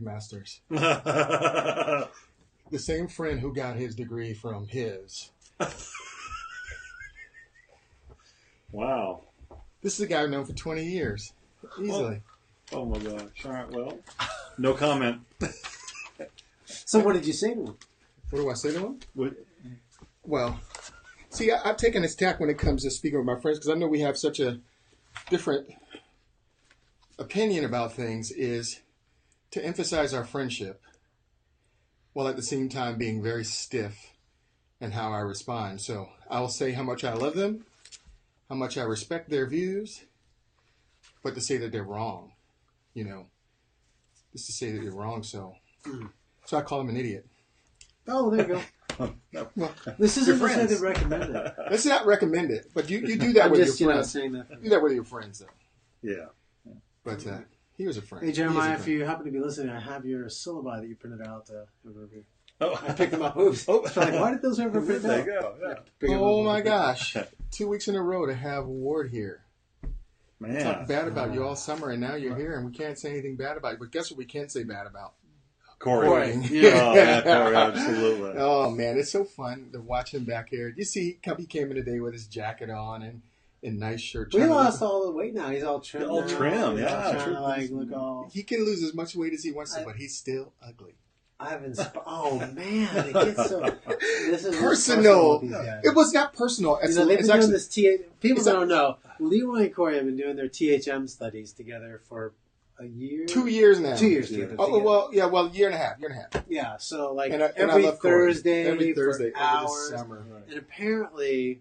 masters. The same friend who got his degree from his. Wow. This is a guy I've known for 20 years. Easily. Oh my gosh. All right, well, no comment. So what did you say to him? What do I say to him? Well, see, I've taken this tack when it comes to speaking with my friends because I know we have such a different opinion about things, is to emphasize our friendship while at the same time being very stiff in how I respond. So I'll say how much I love them, how much I respect their views, but to say that they're wrong, just to say that they're wrong. So I call them an idiot. Oh, there you go. Well, this isn't necessarily recommended. It's not recommended, but you do that with your friends. Saying that. You do that with your friends, though. Yeah. But he was a friend. Hey, Jeremiah, if you happen to be listening, I have your syllabi that you printed out to review. Oh, I picked them up. Oops. Oh, like, why did those ever print out? There you go. Yeah. Oh my gosh! 2 weeks in a row to have Ward here. Man. Talked bad about you all summer, and now you're here, and we can't say anything bad about you. But guess what? We can say bad about Corey. Yeah. Oh, yeah, Corey, absolutely. Oh man, it's so fun to watch him back here. You see, he came in today with his jacket on and nice shirt. We lost all the weight now. He's all trim. All trim, He's yeah. trying to look all. He can lose as much weight as he wants to, but he's still ugly. I haven't. Oh man, it gets so. This is personal. It was not personal. They've been doing this. People don't know. Leroy and Corey have been doing their THM studies together for a year. 2 years now. 2 years together. Oh well, yeah, year and a half. Yeah, so like and every I Thursday for hours, summer. and apparently.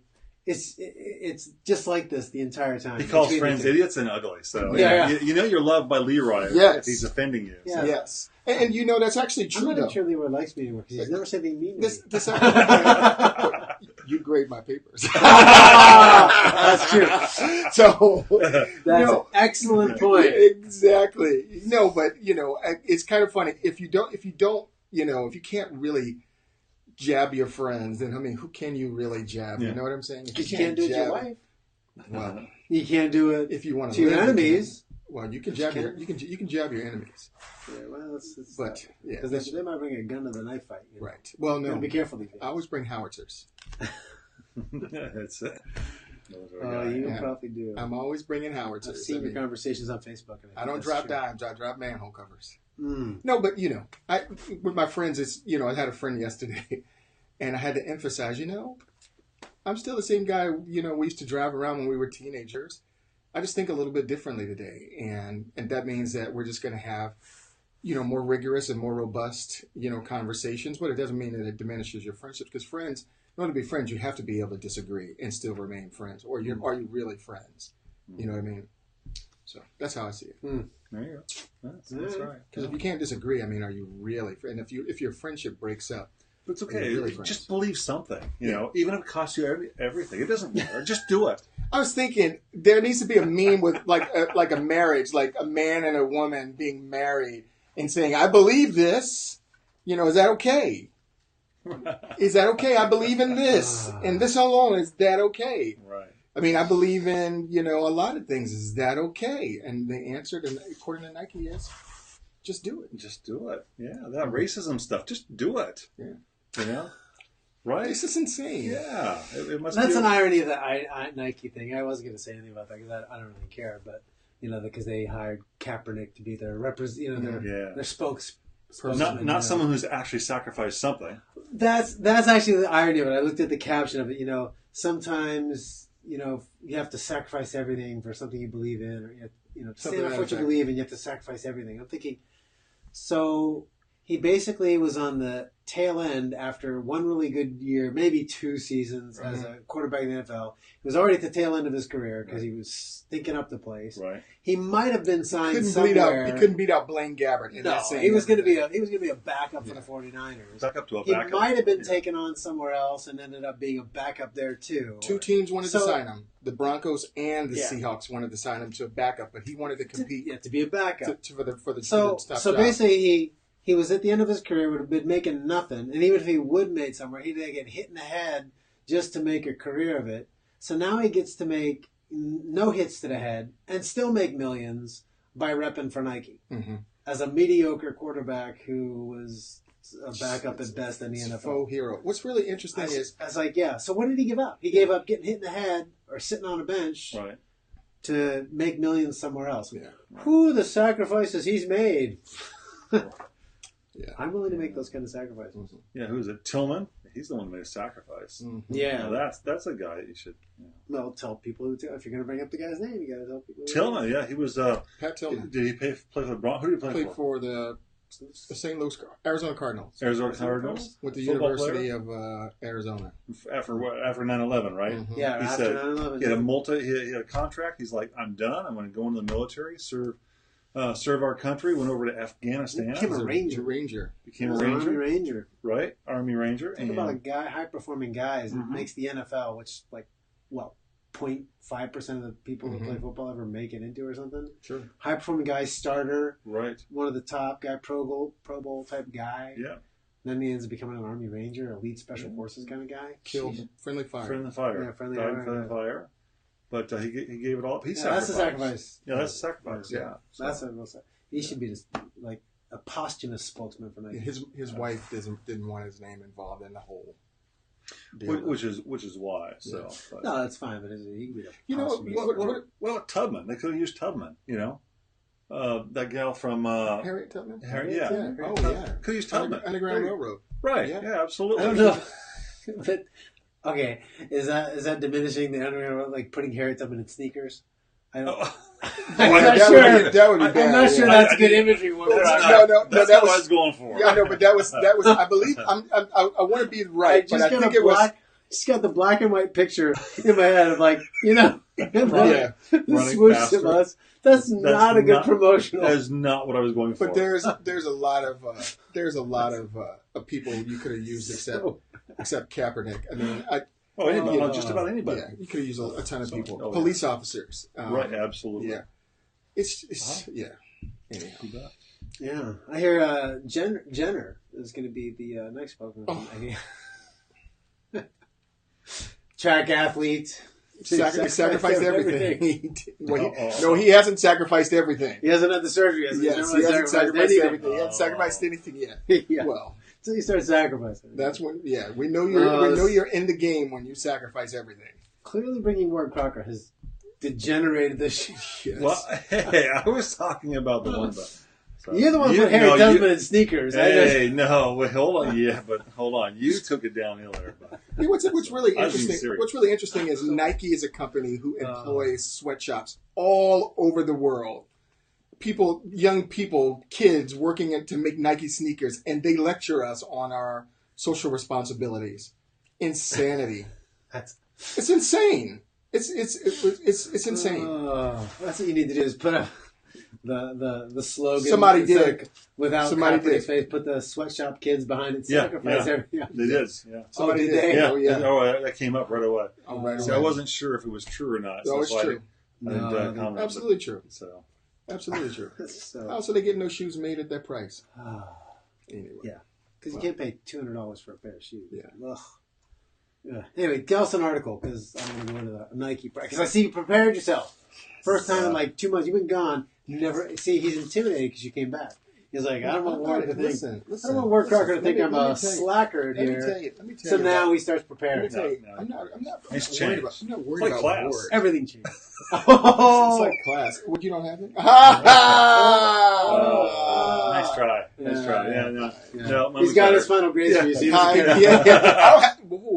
It's just like this the entire time. He calls friends idiots and ugly. So yeah. You know you're loved by Leroy if he's offending you. Yeah. So. Yes. And that's actually true. I'm not sure Leroy likes me anymore because he's never said anything mean to me. This you grade my papers. That's true. So that's an excellent point. Exactly. No, but it's kind of funny if you can't really jab your friends, then who can you really jab? Yeah. You know what I'm saying? If you can't do it to your wife. Well, you can't do it if you want to your enemies. Well, you can jab your enemies. Yeah, well, because they might bring a gun to the knife fight. Right. Well, no. Be careful. I always bring howitzers. That's it. You probably do. I'm always bringing howitzers. I've seen your conversations on Facebook. I don't drop dimes. I drop manhole covers. Mm. No, but with my friends, it's I had a friend yesterday, and I had to emphasize, I'm still the same guy. We used to drive around when we were teenagers. I just think a little bit differently today, and that means that we're just going to have, more rigorous and more robust, conversations. But it doesn't mean that it diminishes your friendships, because friends, in order to be friends, you have to be able to disagree and still remain friends. Or are you really friends? You know what I mean? So that's how I see it. Mm. There you go. That's right. Because if you can't disagree, are you really? And if your friendship breaks up, it's okay. Really just believe something. Even if it costs you everything, it doesn't matter. Just do it. I was thinking there needs to be a meme with like a marriage, like a man and a woman being married and saying, "I believe this." Is that okay? Is that okay? I believe in this and this alone. Is that okay? Right. I believe in, a lot of things. Is that okay? And the answer, according to Nike, is just do it. Just do it. Yeah, that racism stuff, just do it. Yeah. Right? This is insane. Yeah. It must That's an irony of the Nike thing. I wasn't going to say anything about that because I don't really care. But, because they hired Kaepernick to be their their spokesperson. Not someone who's actually sacrificed something. That's actually the irony of it. I looked at the caption of it. Sometimes... you have to sacrifice everything for something you believe in, or stand up for what you believe, and you have to sacrifice everything. I'm thinking, so he basically was on the tail end after one really good year, maybe 2 seasons as a quarterback in the NFL. He was already at the tail end of his career because he was stinking up the place. Right. He might have been signed somewhere. He couldn't beat out Blaine Gabbert. He was going to be a backup for the 49ers. Backup to a he backup. He might have been taken on somewhere else and ended up being a backup there too. 2 teams wanted to sign him. The Broncos and the Seahawks wanted to sign him to a backup, but he wanted to compete. To be a backup. For the top job. Basically he was at the end of his career, would have been making nothing, and even if he would made somewhere, he'd get hit in the head just to make a career of it. So now he gets to make no hits to the head and still make millions by repping for Nike. Mm-hmm. as a mediocre quarterback who was a backup at best in the NFL. Faux hero. What's really interesting is... I was like, yeah. So what did he give up? He gave up getting hit in the head or sitting on a bench to make millions somewhere else. Yeah. Who the sacrifices he's made. Yeah. I'm willing to make those kind of sacrifices. Mm-hmm. Yeah, who is it? Tillman? He's the one who made a sacrifice. Mm-hmm. Yeah. That's a guy that you should... Well, tell people who. If you're going to bring up the guy's name, you got to tell people. Tillman, yeah, he was... Pat Tillman. Did he play for the Broncos? Who did he play Played for the St. Louis Arizona Cardinals. Arizona Cardinals? With the Football University player? of Arizona. After 9/11, right? Mm-hmm. Yeah, He after said 9/11. he had a contract. He's like, I'm done. I'm going to go into the military, serve our country. Went over to Afghanistan. Became a Ranger. Became a Army Ranger. Ranger. Right? Army Ranger. Talk about a guy, high-performing guys that makes the NFL, which, 0.5% of the people who play football ever make it into or something. Sure. High-performing guy, starter. Right. One of the top guy, Pro Bowl type guy. Yeah. Then he ends up becoming an Army Ranger, elite special forces kind of guy. Killed. Friendly fire. Friendly fire. Yeah, friendly Died in fire. friendly fire. But he gave it all up. That's a sacrifice. Yeah, that's a sacrifice. Yeah. That's a he should be just like a posthumous spokesman for Nike. His wife didn't want his name involved in the whole deal. Which is why. So. But, No, that's fine. But he could be what about Tubman? They could have used Tubman. That gal from Harriet Tubman. Yeah. Oh yeah. Could have used Tubman. Underground Railroad. Right. Yeah. Yeah. Absolutely. I don't know. But okay, is that diminishing the Underground, like putting Harriet Tubman in sneakers? I don't. I'm not sure. That would be bad. I'm not sure that's good imagery. That's what I was going for. Yeah, I know, but that was. I believe. I want to be right, but I think it was. Just got the black and white picture in my head of Yeah. the swoosh of us. That's not a good promotional. That is not what I was going for. But there's a lot of people you could have used except Kaepernick. I mean, just about anybody. Yeah, you could have used a ton of people. Police officers. Right, absolutely. Yeah. It's yeah. Anyhow. Yeah, I hear Jenner is going to be the next spokesman. Track athlete. Sacrificed everything. He hasn't sacrificed everything. He hasn't had the surgery. He hasn't sacrificed everything. He hasn't sacrificed anything yet. Yeah. Well, until you start sacrificing. That's when. Yeah, we know you're in the game when you sacrifice everything. Clearly, bringing Ward Crocker has degenerated this. Yes. Well, hey, I was talking about the one. You're the one who put Harry Tubman in sneakers. Hey, no, wait, hold on. Yeah, but hold on. You took it downhill there. What's really interesting is Nike is a company who employs sweatshops all over the world. Young people, kids working to make Nike sneakers, and they lecture us on our social responsibilities. Insanity. It's insane. It's insane. That's what you need to do is put up the slogan. Somebody did. Like, without Kaepernick's face, put the sweatshop kids behind it. Sacrifice everything. They did. Yeah. Somebody did. Yeah. Oh, that came up right away. Right so I wasn't sure if it was true or not. No, it's true. Absolutely true. So. Absolutely true. So they get no shoes made at that price. Anyway. Yeah. Because you can't pay $200 for a pair of shoes. Yeah. Ugh. Yeah. Anyway, tell us an article because I'm going to go into the Nike because I see you prepared yourself. First time in like 2 months. You've been gone. You never see. He's intimidated because you came back. He's like, I don't want Ward to think. Listen, I don't want Ward Crocker to think I'm a slacker here. Let me tell so you now he starts preparing. I'm not Like worried about class. Ward. Everything changed. It's like class. What, you don't have it? Nice try. Nice try. Yeah. No, he's got his final grades for you. I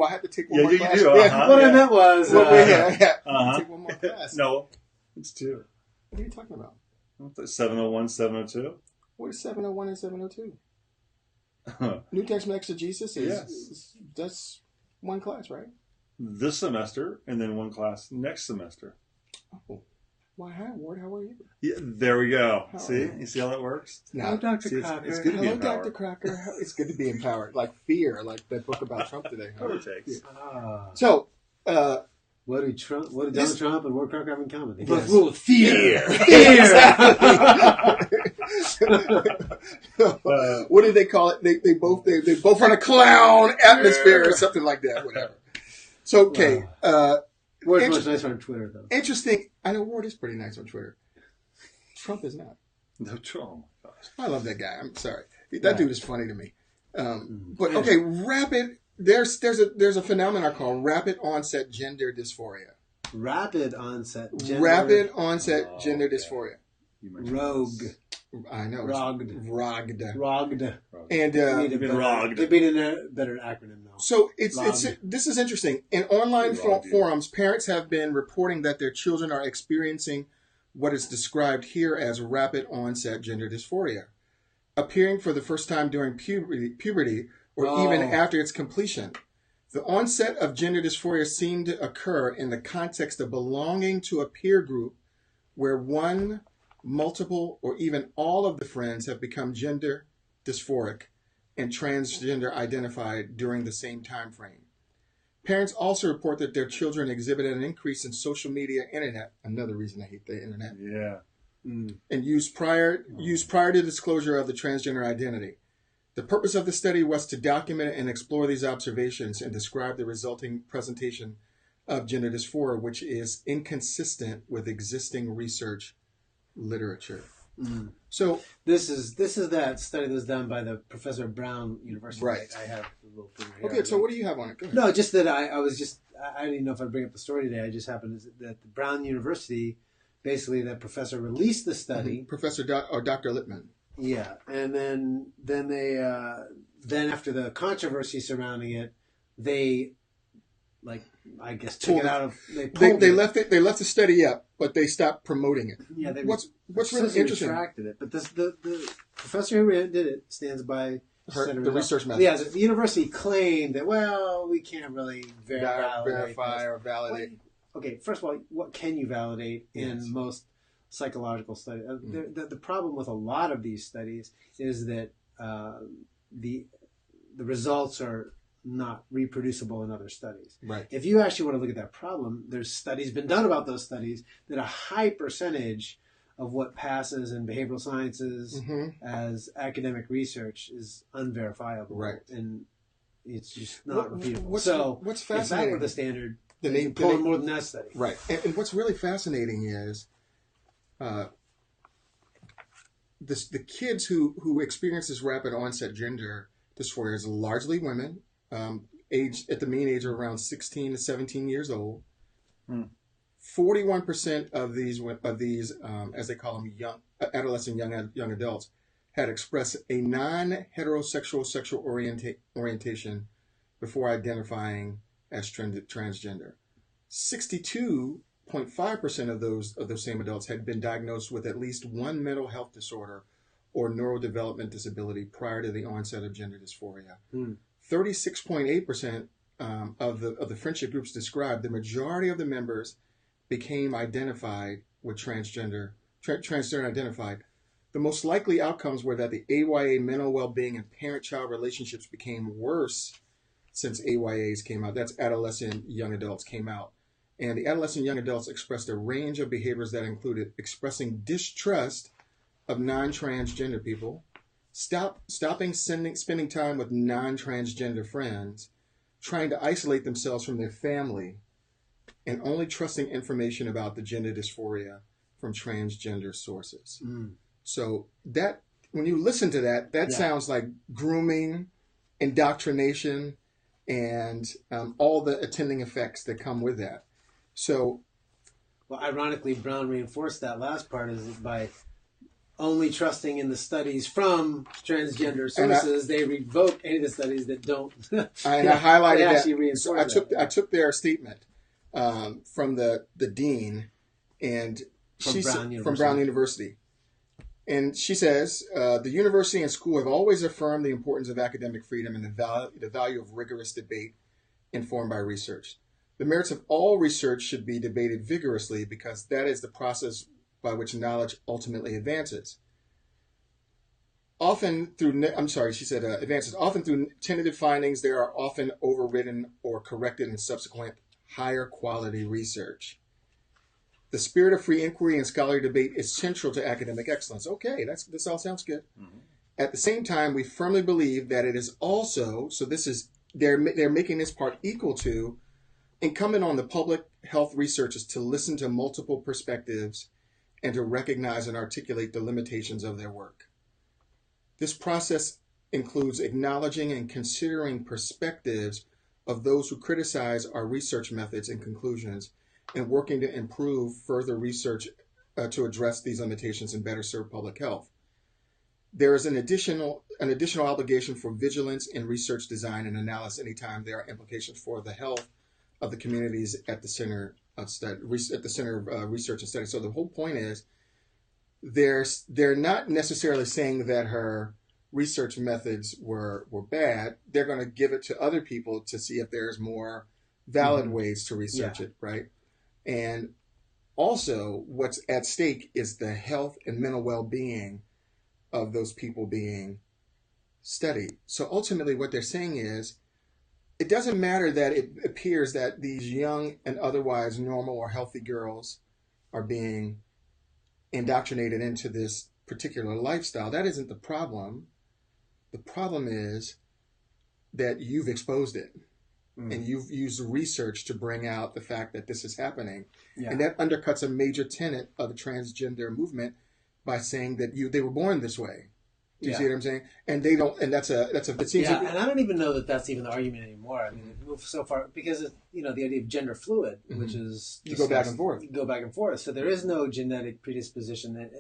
have to take one more class. You do. What I meant was... take one more class. No, it's 2. What are you talking about? 701, 702. What is 701 and 702? New Testament exegesis is that's one class, right? This semester, and then one class next semester. Oh. Why, hi, Ward. How are you? Yeah, there we go. You see how that works? Hello, Dr. Crocker. It's good to be Hello, empowered. Dr. Crocker. It's good to be empowered. Like Fear, like that book about Trump today. Whatever it takes. So, what did Donald Trump and Ward Crocker have in common? They both rule with fear. What did they call it? They both run a clown atmosphere or something like that. Whatever. So okay. Ward's much nicer on Twitter though. Interesting. I know Ward is pretty nice on Twitter. Trump is not. No Trump. I love that guy. I'm sorry. That Right. dude is funny to me. But okay, there's a phenomenon called rapid onset gender dysphoria. Rapid onset gender. Rapid onset gender dysphoria. Rogue. I know. Rogged. Rogged. And They need a better acronym now. so this is interesting. In online forums, parents have been reporting that their children are experiencing what is described here as rapid onset gender dysphoria, appearing for the first time during puberty or even after its completion. The onset of gender dysphoria seemed to occur in the context of belonging to a peer group where one, multiple, or even all of the friends have become gender dysphoric and transgender identified during the same time frame. Parents also report that their children exhibited an increase in social media, internet, another reason I hate the internet, and used prior to disclosure of the transgender identity. The purpose of the study was to document and explore these observations and describe the resulting presentation of gender dysphoria, which is inconsistent with existing research literature. So this is that study that was done by the Professor Brown University. Right. I have a little thing here. okay, so what do you have on it? Go ahead. No, just that I didn't even know if I'd bring up the story today. I just happened that the Brown University, basically that professor released the study. Professor Dr. Littman. Yeah, and then they after the controversy surrounding it, they I guess took it out of they left the study up, but they stopped promoting it. Yeah, what's really interesting? Retracted it, but the professor who did it stands by the research method. Yeah, the university claimed that we can't really verify or validate. Okay, first of all, what can you validate in most psychological studies? The problem with a lot of these studies is that the results are not reproducible in other studies. Right. If you actually want to look at that problem, there's studies been done about those studies that a high percentage of what passes in behavioral sciences as academic research is unverifiable. Right. And it's just not repeatable. What's fascinating? If that were the standard, then they pull more than that study. Right. And what's really fascinating is the kids who experience this rapid onset gender dysphoria is largely women, aged at the mean age of around 16 to 17 years old. 41% of these, as they call them, adolescent young adults, had expressed a non-heterosexual sexual orientation before identifying as transgender. 62.5% of those same adults had been diagnosed with at least one mental health disorder or neurodevelopment disability prior to the onset of gender dysphoria. 36.8% of the friendship groups described, the majority of the members became identified with transgender identified. The most likely outcomes were that the AYA mental well-being and parent-child relationships became worse since AYAs came out. That's adolescent young adults came out. And the adolescent young adults expressed a range of behaviors that included expressing distrust of non-transgender people, stopping spending time with non-transgender friends, trying to isolate themselves from their family, and only trusting information about the gender dysphoria from transgender sources. So that, when you listen to that sounds like grooming, indoctrination, and all the attending effects that come with that. So, well, ironically, Brown reinforced that last part is by only trusting in the studies from transgender sources. They revoke any of the studies that don't. And I highlighted that. So I took their statement from the dean and from Brown University. And she says, the university and school have always affirmed the importance of academic freedom and the value of rigorous debate informed by research. The merits of all research should be debated vigorously because that is the process by which knowledge ultimately advances. Often through tentative findings, they are often overridden or corrected in subsequent higher quality research. The spirit of free inquiry and scholarly debate is central to academic excellence. Okay, this all sounds good. At the same time, we firmly believe that it is also, they're making this part equal to, incumbent on the public health researchers to listen to multiple perspectives and to recognize and articulate the limitations of their work. This process includes acknowledging and considering perspectives of those who criticize our research methods and conclusions, and working to improve further research to address these limitations and better serve public health. There is an additional obligation for vigilance in research design and analysis anytime there are implications for the health of the communities at the center of research and study. So the whole point is, they're not necessarily saying that her research methods were bad. They're going to give it to other people to see if there's more valid ways to research it, right? And also, what's at stake is the health and mental well-being of those people being studied. So ultimately, what they're saying is, it doesn't matter that it appears that these young and otherwise normal or healthy girls are being indoctrinated into this particular lifestyle. That isn't the problem. The problem is that you've exposed it. And you've used research to bring out the fact that this is happening. Yeah. And that undercuts a major tenet of the transgender movement by saying that they were born this way. Do you see what I'm saying? And they don't, and it seems and I don't even know that that's even the argument anymore. I mean, it moved so far because the idea of gender fluid, which is you go back and forth. You go back and forth. So there is no genetic predisposition. That,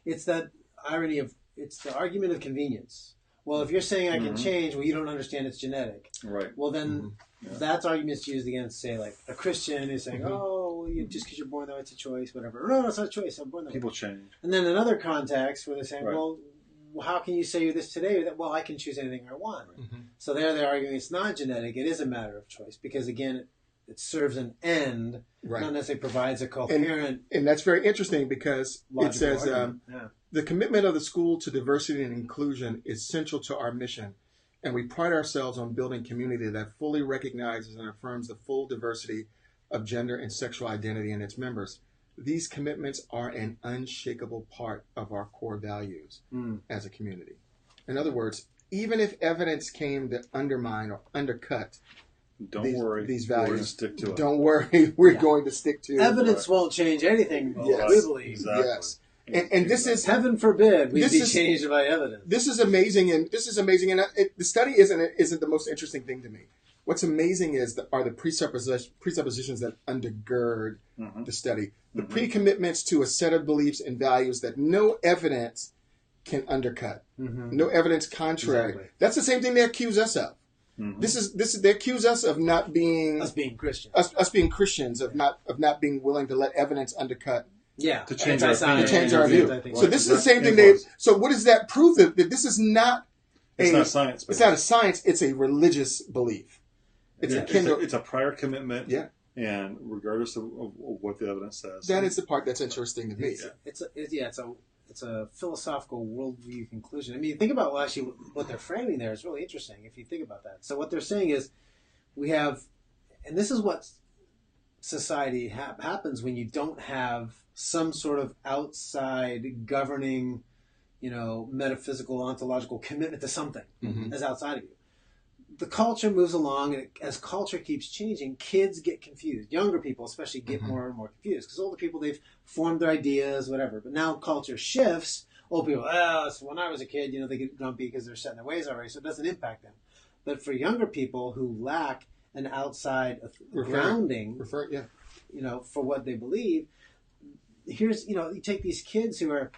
it's that irony of, it's the argument of convenience. Well, if you're saying I can change, well, you don't understand it's genetic. Right. Well, then that's arguments used against, say, like a Christian is saying, oh, just because you're born that way, it's a choice, whatever. No, it's not a choice. I'm born that way. People change. And then another context where they're saying, well, how can you say you're this today? Well, I can choose anything I want. So they're arguing it's not genetic. It is a matter of choice because, again, it serves an end, not necessarily provides a coherent. And that's very interesting because it says the commitment of the school to diversity and inclusion is central to our mission, and we pride ourselves on building community that fully recognizes and affirms the full diversity of gender and sexual identity in its members. These commitments are an unshakable part of our core values as a community. In other words, even if evidence came to undermine or undercut these values, we're going to stick to it. Don't worry, we're going to stick to evidence. Won't change anything. We believe. Exactly. Yes. And this is, heaven forbid, we be changed by evidence. This is amazing, and the study isn't the most interesting thing to me. What's amazing are the presuppositions that undergird the study, the pre-commitments to a set of beliefs and values that no evidence can undercut, no evidence contrary. Exactly. That's the same thing they accuse us of. They accuse us of not being being Christians, us being Christians, of not being willing to let evidence undercut. To change our view. So this is the same thing. So what does that prove? That this is not it's not science. It's not a science. It's a religious belief. It's a prior commitment. Yeah. And regardless of what the evidence says, that is the part that's interesting to me. It's a philosophical worldview conclusion. I mean, think about what they're framing there is really interesting if you think about that. So what they're saying is, we have, and this is what society happens when you don't have some sort of outside governing, metaphysical, ontological commitment to something that's outside of you. The culture moves along, and as culture keeps changing, kids get confused. Younger people especially get more and more confused because older people, they've formed their ideas, whatever. But now culture shifts. Old people, so when I was a kid, they get grumpy because they're set in their ways already, so it doesn't impact them. But for younger people who lack an outside grounding, for what they believe, here's, you take these kids who are,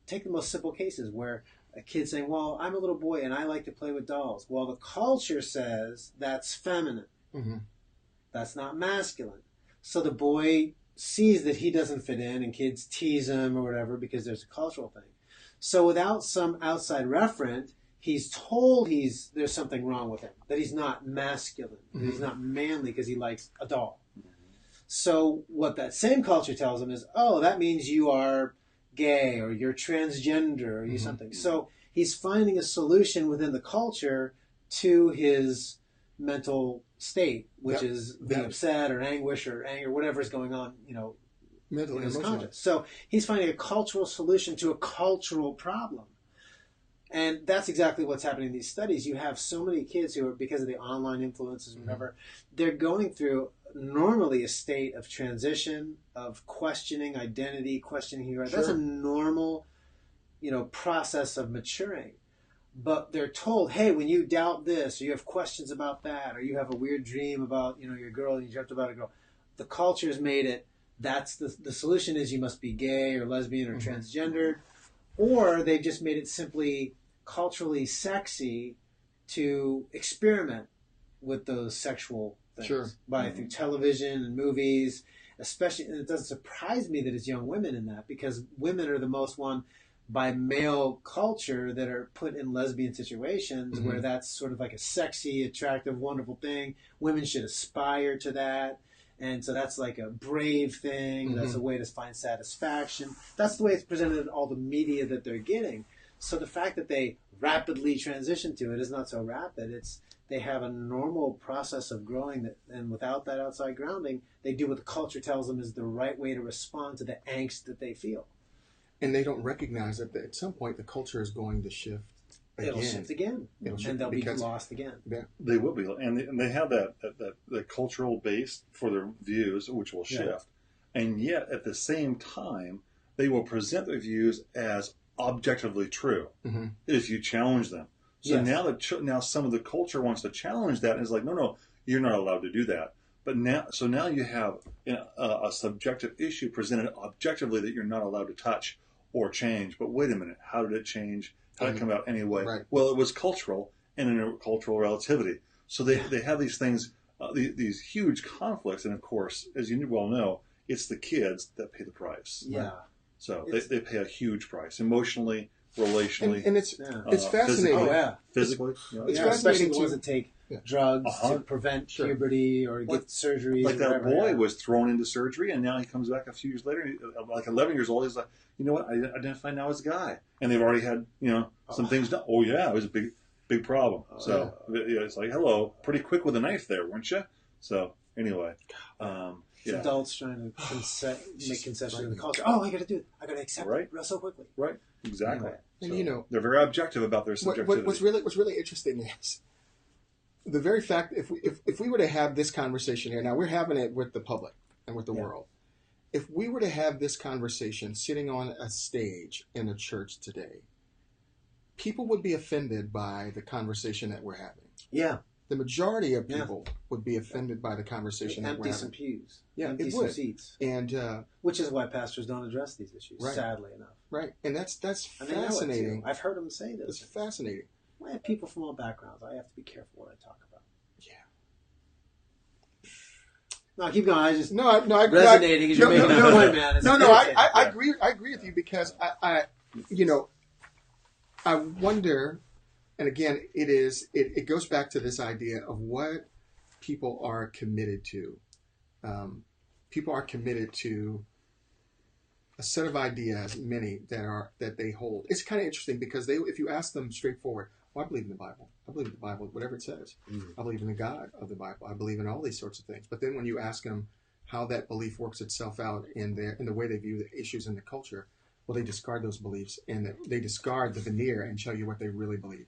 take the most simple cases where a kid saying, well, I'm a little boy and I like to play with dolls. Well, the culture says that's feminine. That's not masculine. So the boy sees that he doesn't fit in and kids tease him or whatever because there's a cultural thing. So without some outside referent, he's told there's something wrong with him, that he's not masculine, that he's not manly because he likes a doll. So what that same culture tells him is, oh, that means you are gay or you're transgender or you something. So he's finding a solution within the culture to his mental state, which is being upset or anguish or anger, whatever is going on, mentally, in his conscience. So he's finding a cultural solution to a cultural problem. And that's exactly what's happening in these studies. You have so many kids who are, because of the online influences or whatever, they're going through normally a state of transition, of questioning identity, questioning who you are. That's a normal process of maturing. But they're told, hey, when you doubt this, or you have questions about that, or you have a weird dream about, your girl and you dreamt about a girl, the culture has made it, that's the solution is you must be gay or lesbian or transgendered, or they've just made it simply culturally sexy to experiment with those sexual things through television and movies, especially. And it doesn't surprise me that it's young women in that, because women are the most one by male culture that are put in lesbian situations where that's sort of like a sexy, attractive, wonderful thing. Women should aspire to that. And so that's like a brave thing. That's a way to find satisfaction. That's the way it's presented in all the media that they're getting. So the fact that they rapidly transition to it is not so rapid. They have a normal process of growing, and without that outside grounding, they do what the culture tells them is the right way to respond to the angst that they feel. And they don't recognize that at some point the culture is going to shift again. It'll shift again. And they'll be lost again. Yeah. They will be. And they have that cultural base for their views, which will shift. Yeah. And yet, at the same time, they will present their views as objectively true if you challenge them. So now some of the culture wants to challenge that and is like, no, you're not allowed to do that. But now you have a subjective issue presented objectively that you're not allowed to touch or change. But wait a minute, how did it change? How did it come out anyway? Right. Well, it was cultural and in cultural relativity. So they have these things, these huge conflicts. And of course, as you well know, it's the kids that pay the price. Yeah. Right? So they pay a huge price emotionally, relationally. And it's fascinating. Physically. It's fascinating especially the ones that take drugs to prevent puberty or get surgeries. Like that boy was thrown into surgery, and now he comes back a few years later, like 11 years old. He's like, you know what? I identify now as a guy, and they've already had some things done. Oh yeah, it was a big problem. So it's like, hello, pretty quick with a knife there, weren't you? So anyway, adults trying to make concessions in the culture. Oh, I got to do it. I got to accept it so quickly. Right. Exactly. Anyway. So they're very objective about their subjectivity. What's really interesting is the very fact if we were to have this conversation here, now we're having it with the public and with the world. If we were to have this conversation sitting on a stage in a church today, people would be offended by the conversation that we're having. Yeah. The majority of people would be offended by the conversation that we're having. Empty some pews. Yeah, empty some seats. And which is why pastors don't address these issues, sadly enough. Right. And that's fascinating. I've heard them say this. It's fascinating. I have people from all backgrounds. I have to be careful what I talk about. Yeah. No, keep going. I resonating as you're making a point, man. I agree with you because I wonder, and again, it goes back to this idea of what people are committed to. People are committed to a set of ideas, many that they hold. It's kind of interesting because if you ask them straightforward, well, I believe in the Bible. I believe in the Bible, whatever it says. I believe in the God of the Bible. I believe in all these sorts of things. But then when you ask them how that belief works itself out in the way they view the issues in the culture, well, they discard those beliefs and they discard the veneer and show you what they really believe.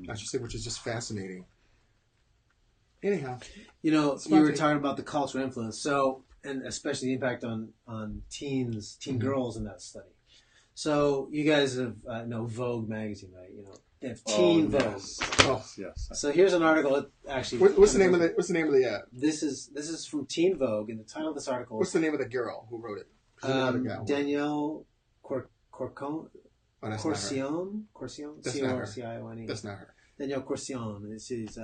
I should say, which is just fascinating. Anyhow, you were talking about the cultural influence, so and especially the impact on teen girls in that study. So you guys have know Vogue magazine, right? They have Teen Vogue. Yes. So here's an article. Actually, what's the name of the? This is from Teen Vogue, and the title of this article. What's the name of the girl who wrote it? Danielle Corcione. C-O-R-C-I-O-N-E. That's not her. Danielle Corcione. This is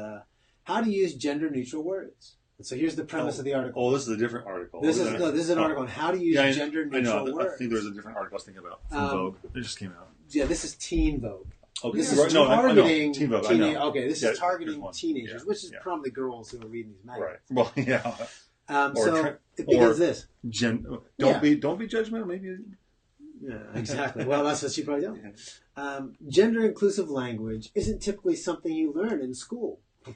how to use gender-neutral words. And so here's the premise of the article. Oh, this is a different article. This is an article on how to use gender-neutral words. I think there's a different article I was thinking about from Vogue. It just came out. Yeah, this is Teen Vogue. Okay. This is targeting Teen Vogue. this is targeting teenagers, which is probably girls who are reading these magazines. Right. Well, yeah. So it begins this. Don't be judgmental. Maybe. Yeah, exactly. Well, that's what she probably does. Gender-inclusive language isn't typically something you learn in school. It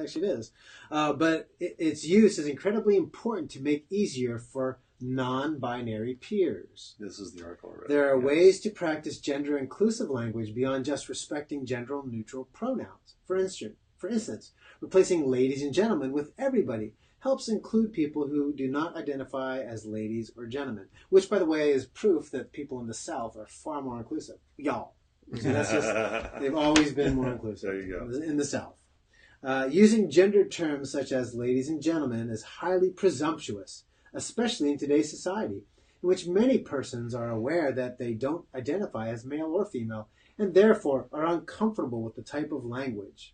actually is. But its use is incredibly important to make easier for non-binary peers. This is the article I read. There are ways to practice gender-inclusive language beyond just respecting gender-neutral pronouns. For instance, replacing ladies and gentlemen with everybody helps include people who do not identify as ladies or gentlemen, which, by the way, is proof that people in the South are far more inclusive. Y'all. So that's just, they've always been more inclusive There you go. in the South. Using gendered terms such as ladies and gentlemen is highly presumptuous, especially in today's society, in which many persons are aware that they don't identify as male or female, and therefore are uncomfortable with the type of language.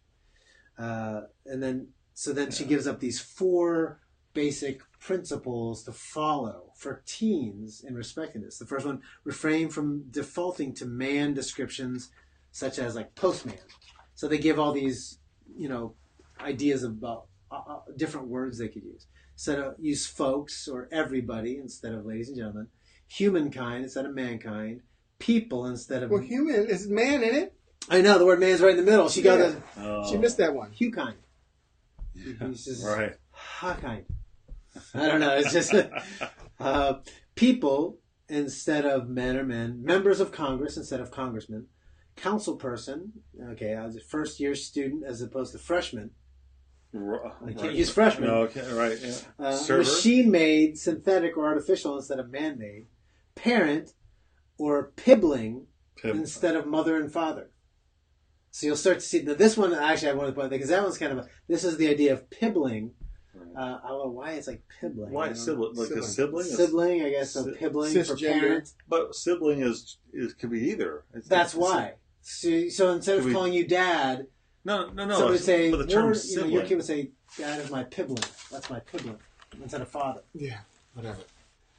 So then she gives up these 4 basic principles to follow for teens in respecting this. The first one, refrain from defaulting to man descriptions such as like postman. So they give all these, ideas about different words they could use. So use folks or everybody instead of ladies and gentlemen. Humankind instead of mankind. People instead of... Well, human is man in it. I know, the word man's right in the middle. She got the... She missed that one. Humankind. Yeah. Just, Right. kind. I don't know. It's just people instead of men or men. Members of Congress instead of congressmen. Council person. Okay, I was a first year student as opposed to freshman. I can't use freshman. No, okay, right. Yeah. Server. Machine made, synthetic or artificial instead of man made. Parent or pibbling instead of mother and father. So you'll start to see. Now this one, actually, I want to point out because that one's kind of this is the idea of pibbling. I don't know why it's like pibbling. Why sibling? Like a sibling? Sibling, I guess. So pibbling for parent. But sibling is could be either. That's why. So instead of calling you dad, no. Somebody would say, the term sibling. your kid would say, "Dad is my pibbling." That's my pibbling instead of father. Yeah, whatever.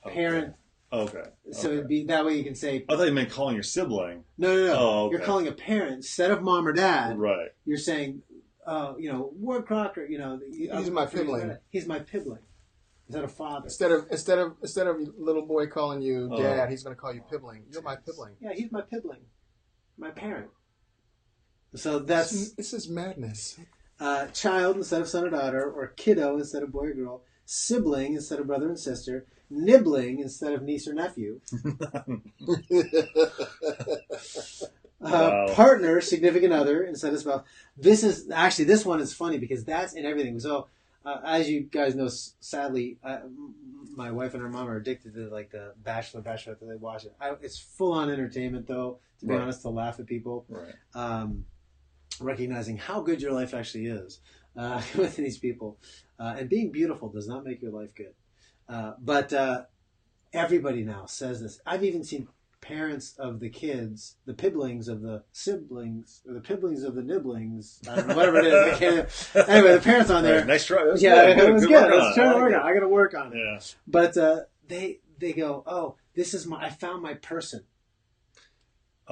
Parent. Okay. So it'd be that way you can say. I thought you meant calling your sibling. No. Oh, okay. You're calling a parent instead of mom or dad. Right. You're saying, Ward Crocker. He's my pibbling. He's my pibbling. Instead of father. Instead of little boy calling you dad, he's going to call you pibbling. You're my pibbling. Yeah, he's my pibbling. My parent. So this is madness. Child instead of son or daughter, or kiddo instead of boy or girl, sibling instead of brother and sister, nibbling instead of niece or nephew, partner, significant other instead of spouse. This one is funny because that's in everything. So as you guys know, sadly, my wife and her mom are addicted to like the Bachelorette. They watch it. It's full on entertainment though, to be honest, to laugh at people. Right. Recognizing how good your life actually is with these people. And being beautiful does not make your life good. But everybody now says this. I've even seen parents of the kids, the pibblings of the siblings, or the pibblings of the nibblings, I don't know, whatever it is. Anyway, the parents on there. Right, nice try. It was good. Let's try to work on it. I got to work on it. Yeah. But they go, oh, I found my person.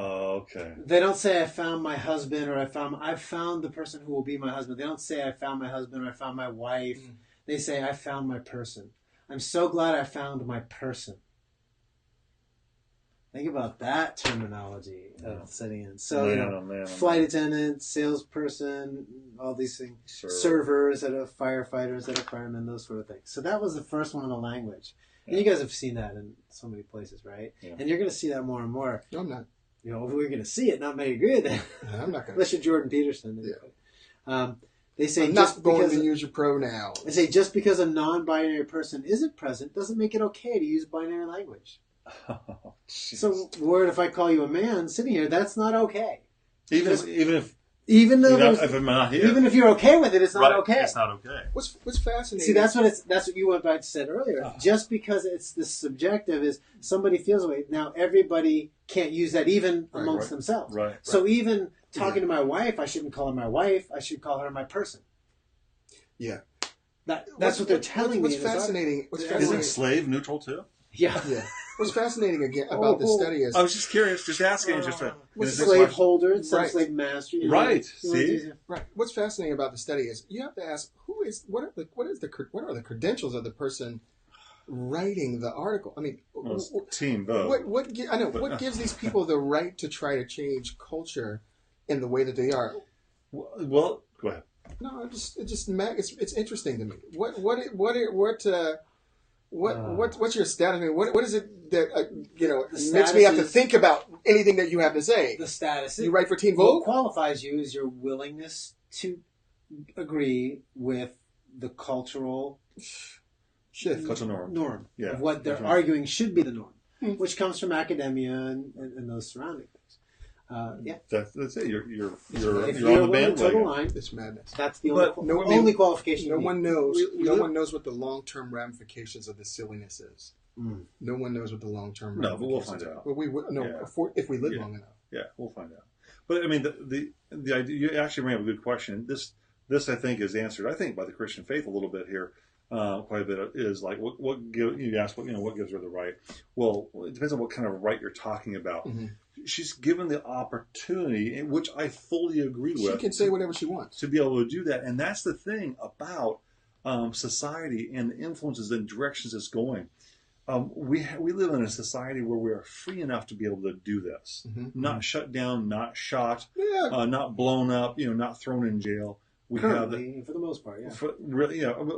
Oh, okay. They don't say I found my husband or I found the person who will be my husband. They don't say I found my husband or I found my wife. They say I found my person. I'm so glad I found my person. Think about that terminology of setting in. So, flight attendant, salesperson, all these things. Server instead of firefighter instead of fireman, those sort of things. So that was the first one in the language. And you guys have seen that in so many places, right? Yeah. And you're going to see that more and more. No, I'm not. We're going to see it, not maybe agree with that. I'm not going to. Unless you're Jordan Peterson. Yeah. They say I'm not going to use your pronouns. They say just because a non-binary person isn't present doesn't make it okay to use binary language. Oh, so, Ward, if I call you a man sitting here, that's not okay. Even if you're okay with it, it's not okay. It's not okay. What's fascinating? See, that's what you went back to said earlier. Just because it's the subjective is somebody feels a way. Now everybody can't use that even amongst themselves. Right. So even talking to my wife, I shouldn't call her my wife. I should call her my person. Yeah. That's what they're telling me. What's fascinating? Isn't slave neutral too? Yeah. What's fascinating again about this study is... I was just curious, just asking. Slave holder instead of slave master. Right. See? Right. What's fascinating about the study is you have to ask, what are the credentials of the person writing the article? I mean... Team Vogue. What gives these people the right to try to change culture in the way that they are? Well, go ahead. No, it's interesting to me. What's your status? I mean, what is it that makes me have to think about anything that you have to say? The status. You write for Teen Vogue? What qualifies you is your willingness to agree with the cultural shift. Cultural norm. Yeah. Of what they're arguing should be the norm, which comes from academia and those surrounding things. That's it. You're if on you're the bandwagon. line, It's madness. that's the But only qualification. No one knows. We no live- one knows what the long-term ramifications of this silliness is. No one knows what the long-term No, but we'll ramifications find are. out. But we would no Yeah. if we live long enough. Yeah, we'll find out. But I mean, the idea, you actually bring up a good question. This I think is answered, I think, by the Christian faith a little bit here. Quite a bit is like you ask what gives her the right. Well, it depends on what kind of right you're talking about. She's given the opportunity, which I fully agree with. She can say whatever she wants to be able to do that, and that's the thing about society and the influences and directions it's going. We live in a society where we are free enough to be able to do this, not shut down, not shot, not blown up, not thrown in jail. We Currently, for the most part,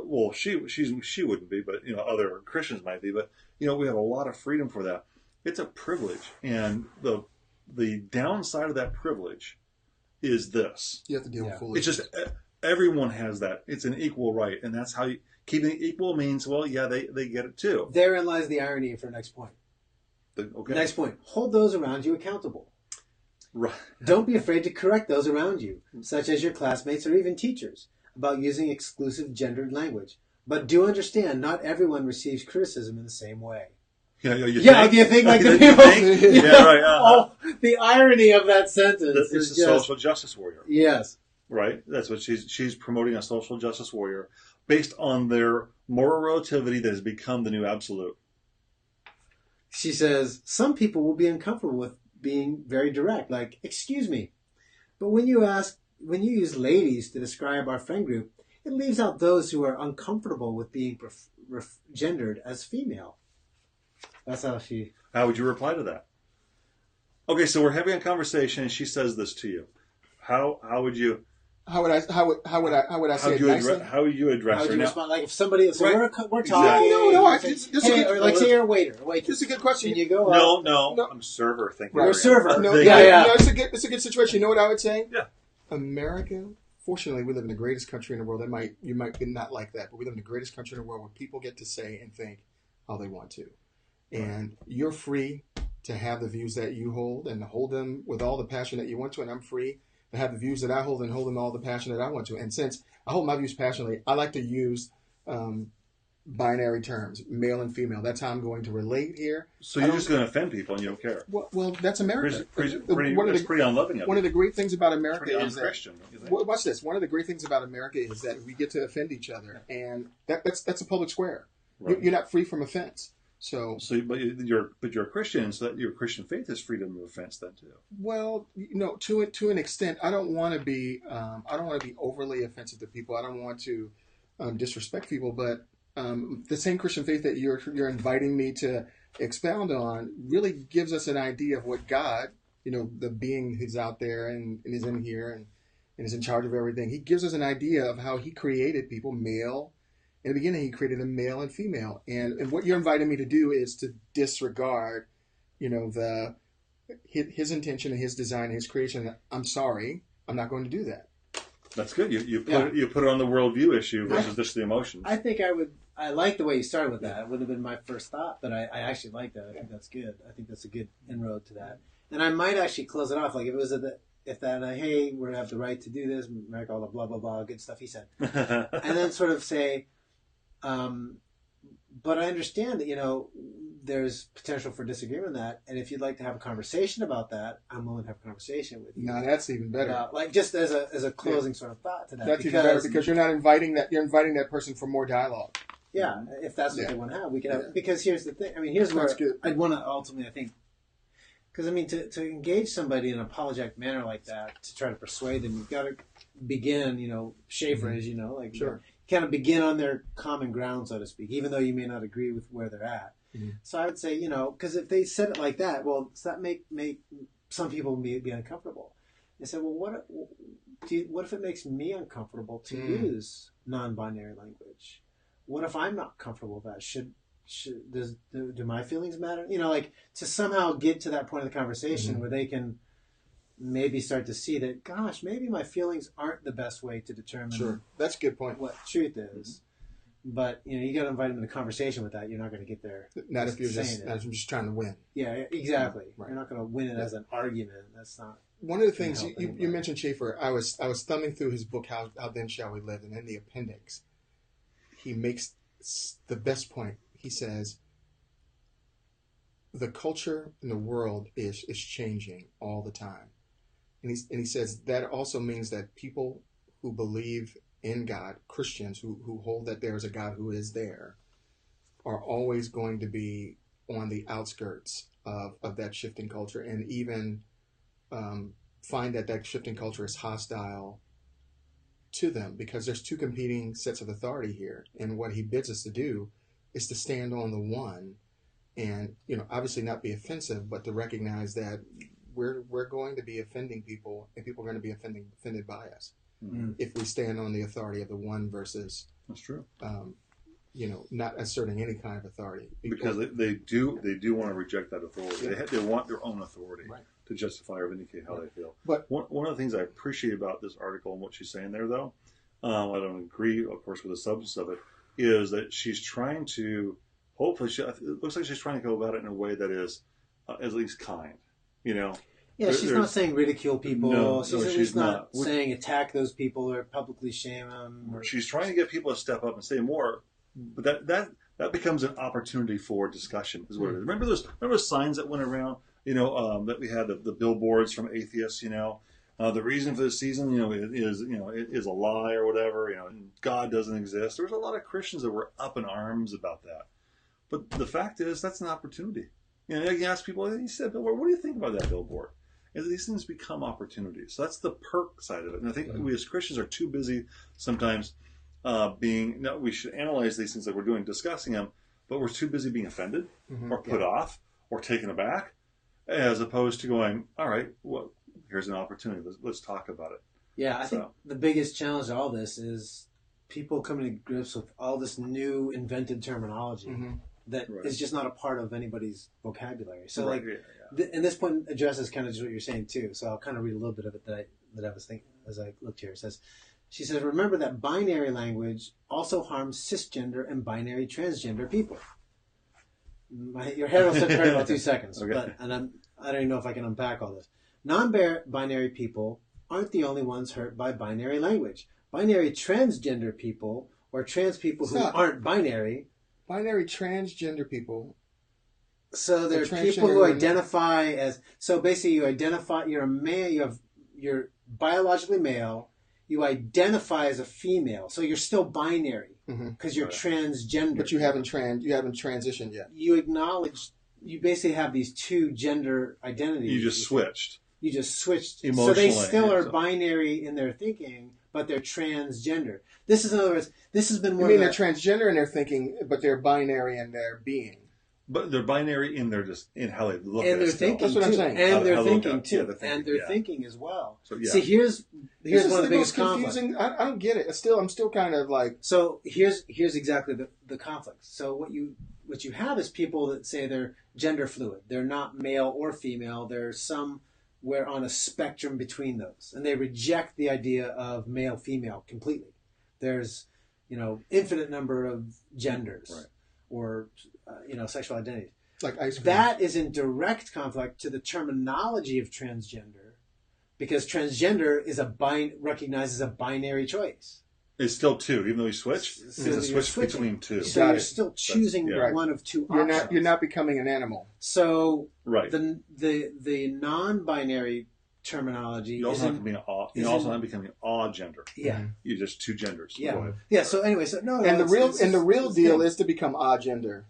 well, she wouldn't be, but other Christians might be. But we have a lot of freedom for that. It's a privilege, and the downside of that privilege is this: you have to deal with foolishness. It's just everyone has that. It's an equal right, and that's how keeping it equal means. Well, they get it too. Therein lies the irony for next point. Next point: hold those around you accountable. Right. Don't be afraid to correct those around you, such as your classmates or even teachers, about using exclusive gendered language. But do understand, not everyone receives criticism in the same way. Do you think like the people? Yeah, right. Oh, the irony of that sentence is a social justice warrior. Yes. Right? That's what she's promoting, a social justice warrior based on their moral relativity that has become the new absolute. She says, some people will be uncomfortable with being very direct, like, excuse me. But when you use ladies to describe our friend group, it leaves out those who are uncomfortable with being gendered as female. That's how she... How would you reply to that? Okay, so we're having a conversation and she says this to you. How would you... How would I say it nicely? How would you address How would her? you respond? Like if somebody, so Right. we're talking. No. Or like say you're a waiter. Wait, this is a good question. And you go No. I'm a server. Thank you. You're a server. No, Yeah. it's a good situation. You know what I would say? Yeah. America, fortunately, we live in the greatest country in the world. You might be not like that, but we live in the greatest country in the world where people get to say and think how they want to. And you're free to have the views that you hold and hold them with all the passion that you want to, and I'm free to have the views that I hold and hold them all the passion that I want to. And since I hold my views passionately, I like to use binary terms, male and female. That's how I'm going to relate here. So you're just going to offend people and you don't care. Well, that's America. Pretty unloving of one of the great things about America is that, Christian. watch this. One of the great things about America is that we get to offend each other, and that's a public square. Right. You're not free from offense. But you're a Christian, so that your Christian faith is freedom of offense then too. Well, to an extent, I don't want to be overly offensive to people. I don't want to disrespect people, but the same Christian faith that you're inviting me to expound on really gives us an idea of what God, the being who's out there and is in here and is in charge of everything. He gives us an idea of how He created people, male. In the beginning, He created a male and female, and what you're inviting me to do is to disregard, his intention and His design and His creation. I'm sorry, I'm not going to do that. That's good. You put it on the worldview issue versus just the emotions. I think I like the way you started with that. It would have been my first thought, but I actually like that. I think that's good. I think that's a good inroad to that. And I might actually close it off, like if it was hey, we're gonna have the right to do this, America, all the blah blah blah, good stuff he said, and then sort of say. But I understand that, there's potential for disagreement in that. And if you'd like to have a conversation about that, I'm willing to have a conversation with you. No, that's even better. Like just as a closing sort of thought to that. That's even better because you're not inviting that. You're inviting that person for more dialogue. Yeah, if that's what they want to have, we can have. Because here's the thing. I mean, here's where I'd want to ultimately, I think, because I mean, to engage somebody in an apologetic manner like that, to try to persuade them, you've got to begin. Schaefer, as you know, like sure. Kind of begin on their common ground, so to speak, even though you may not agree with where they're at. Mm-hmm. So I would say, because if they said it like that, well, does that make some people be uncomfortable? They said, well, what if it makes me uncomfortable to use non-binary language? What if I'm not comfortable with that? Do my feelings matter? Like to somehow get to that point of the conversation where they can maybe start to see that, gosh, maybe my feelings aren't the best way to determine that's a good point. What truth is. But you got to invite them in a conversation with that. You're not going to get there. Not if you're just trying to win. Yeah, exactly. Right. You're not going to win it as an argument. That's not. One of the things you mentioned, Schaefer. I was thumbing through his book, How Then Shall We Live, and in the appendix, he makes the best point. He says, the culture in the world is changing all the time, and he says that also means that people who believe in God, Christians who hold that there is a God who is there, are always going to be on the outskirts of that shifting culture, and even find that shifting culture is hostile to them, because there's two competing sets of authority here. And what he bids us to do is to stand on the one and, obviously not be offensive, but to recognize that we're going to be offending people, and people are going to be offended by us. Mm-hmm. If we stand on the authority of the one versus, that's true. Not asserting any kind of authority, because they do want to reject that authority. Yeah. They want their own authority, right, to justify or vindicate how they feel. But one of the things I appreciate about this article and what she's saying there, though, I don't agree, of course, with the substance of it, is that she's trying to, hopefully, it looks like she's trying to go about it in a way that is at least kind. Yeah, she's not saying ridicule people. No, she's at least not saying attack those people or publicly shame them. She's trying to get people to step up and say more, but that becomes an opportunity for discussion, is what it is. Remember those signs that went around, that we had the billboards from atheists, the reason for the season, is a lie or whatever, and God doesn't exist. There was a lot of Christians that were up in arms about that. But the fact is, that's an opportunity. You ask people, you said, billboard, what do you think about that billboard? And these things become opportunities. So that's the perk side of it. And I think we as Christians are too busy sometimes we should analyze these things like we're doing, discussing them, but we're too busy being offended or put off or taken aback, as opposed to going, all right, well, here's an opportunity. Let's talk about it. Yeah, I think the biggest challenge to all this is people coming to grips with all this new invented terminology that is just not a part of anybody's vocabulary. So and this point addresses kind of just what you're saying too. So I'll kind of read a little bit of it that I was thinking as I looked here. It says, she says, remember that binary language also harms cisgender and binary transgender people. Your head will sit for about 2 seconds, okay. I don't even know if I can unpack all this. Non-binary people aren't the only ones hurt by binary language. Binary transgender people, or trans people who aren't binary. Binary transgender people. So there are people who identify as, so basically you identify, you're a male, you're biologically male, you identify as a female, so you're still binary because you're transgender. But you haven't transitioned yet. You acknowledge, you basically have these two gender identities. You just switched. Emotionally. So they still are binary in their thinking, but they're transgender. This is, in other words, this has been more. They're transgender in their thinking, but they're binary in their being. But they're binary in how they look at it. And their thinking, that's what I'm saying. And their thinking too, and their thinking as well. So, see, here's one of the biggest conflicts. I don't get it. I'm still kind of like. So here's exactly the conflict. So what you have is people that say they're gender fluid. They're not male or female. They're somewhere on a spectrum between those, and they reject the idea of male female completely. There's infinite number of genders, or sexual identities. Like ice cream. That is in direct conflict to the terminology of transgender, because transgender is recognized as a binary choice. It's still two, even though you switch. It's a switch between two. So you're still choosing one of two options. You're not becoming an animal. So the non-binary terminology. You're also not becoming a gender. Yeah, you're just two genders. Yeah. So anyway, the real deal is to become a gender.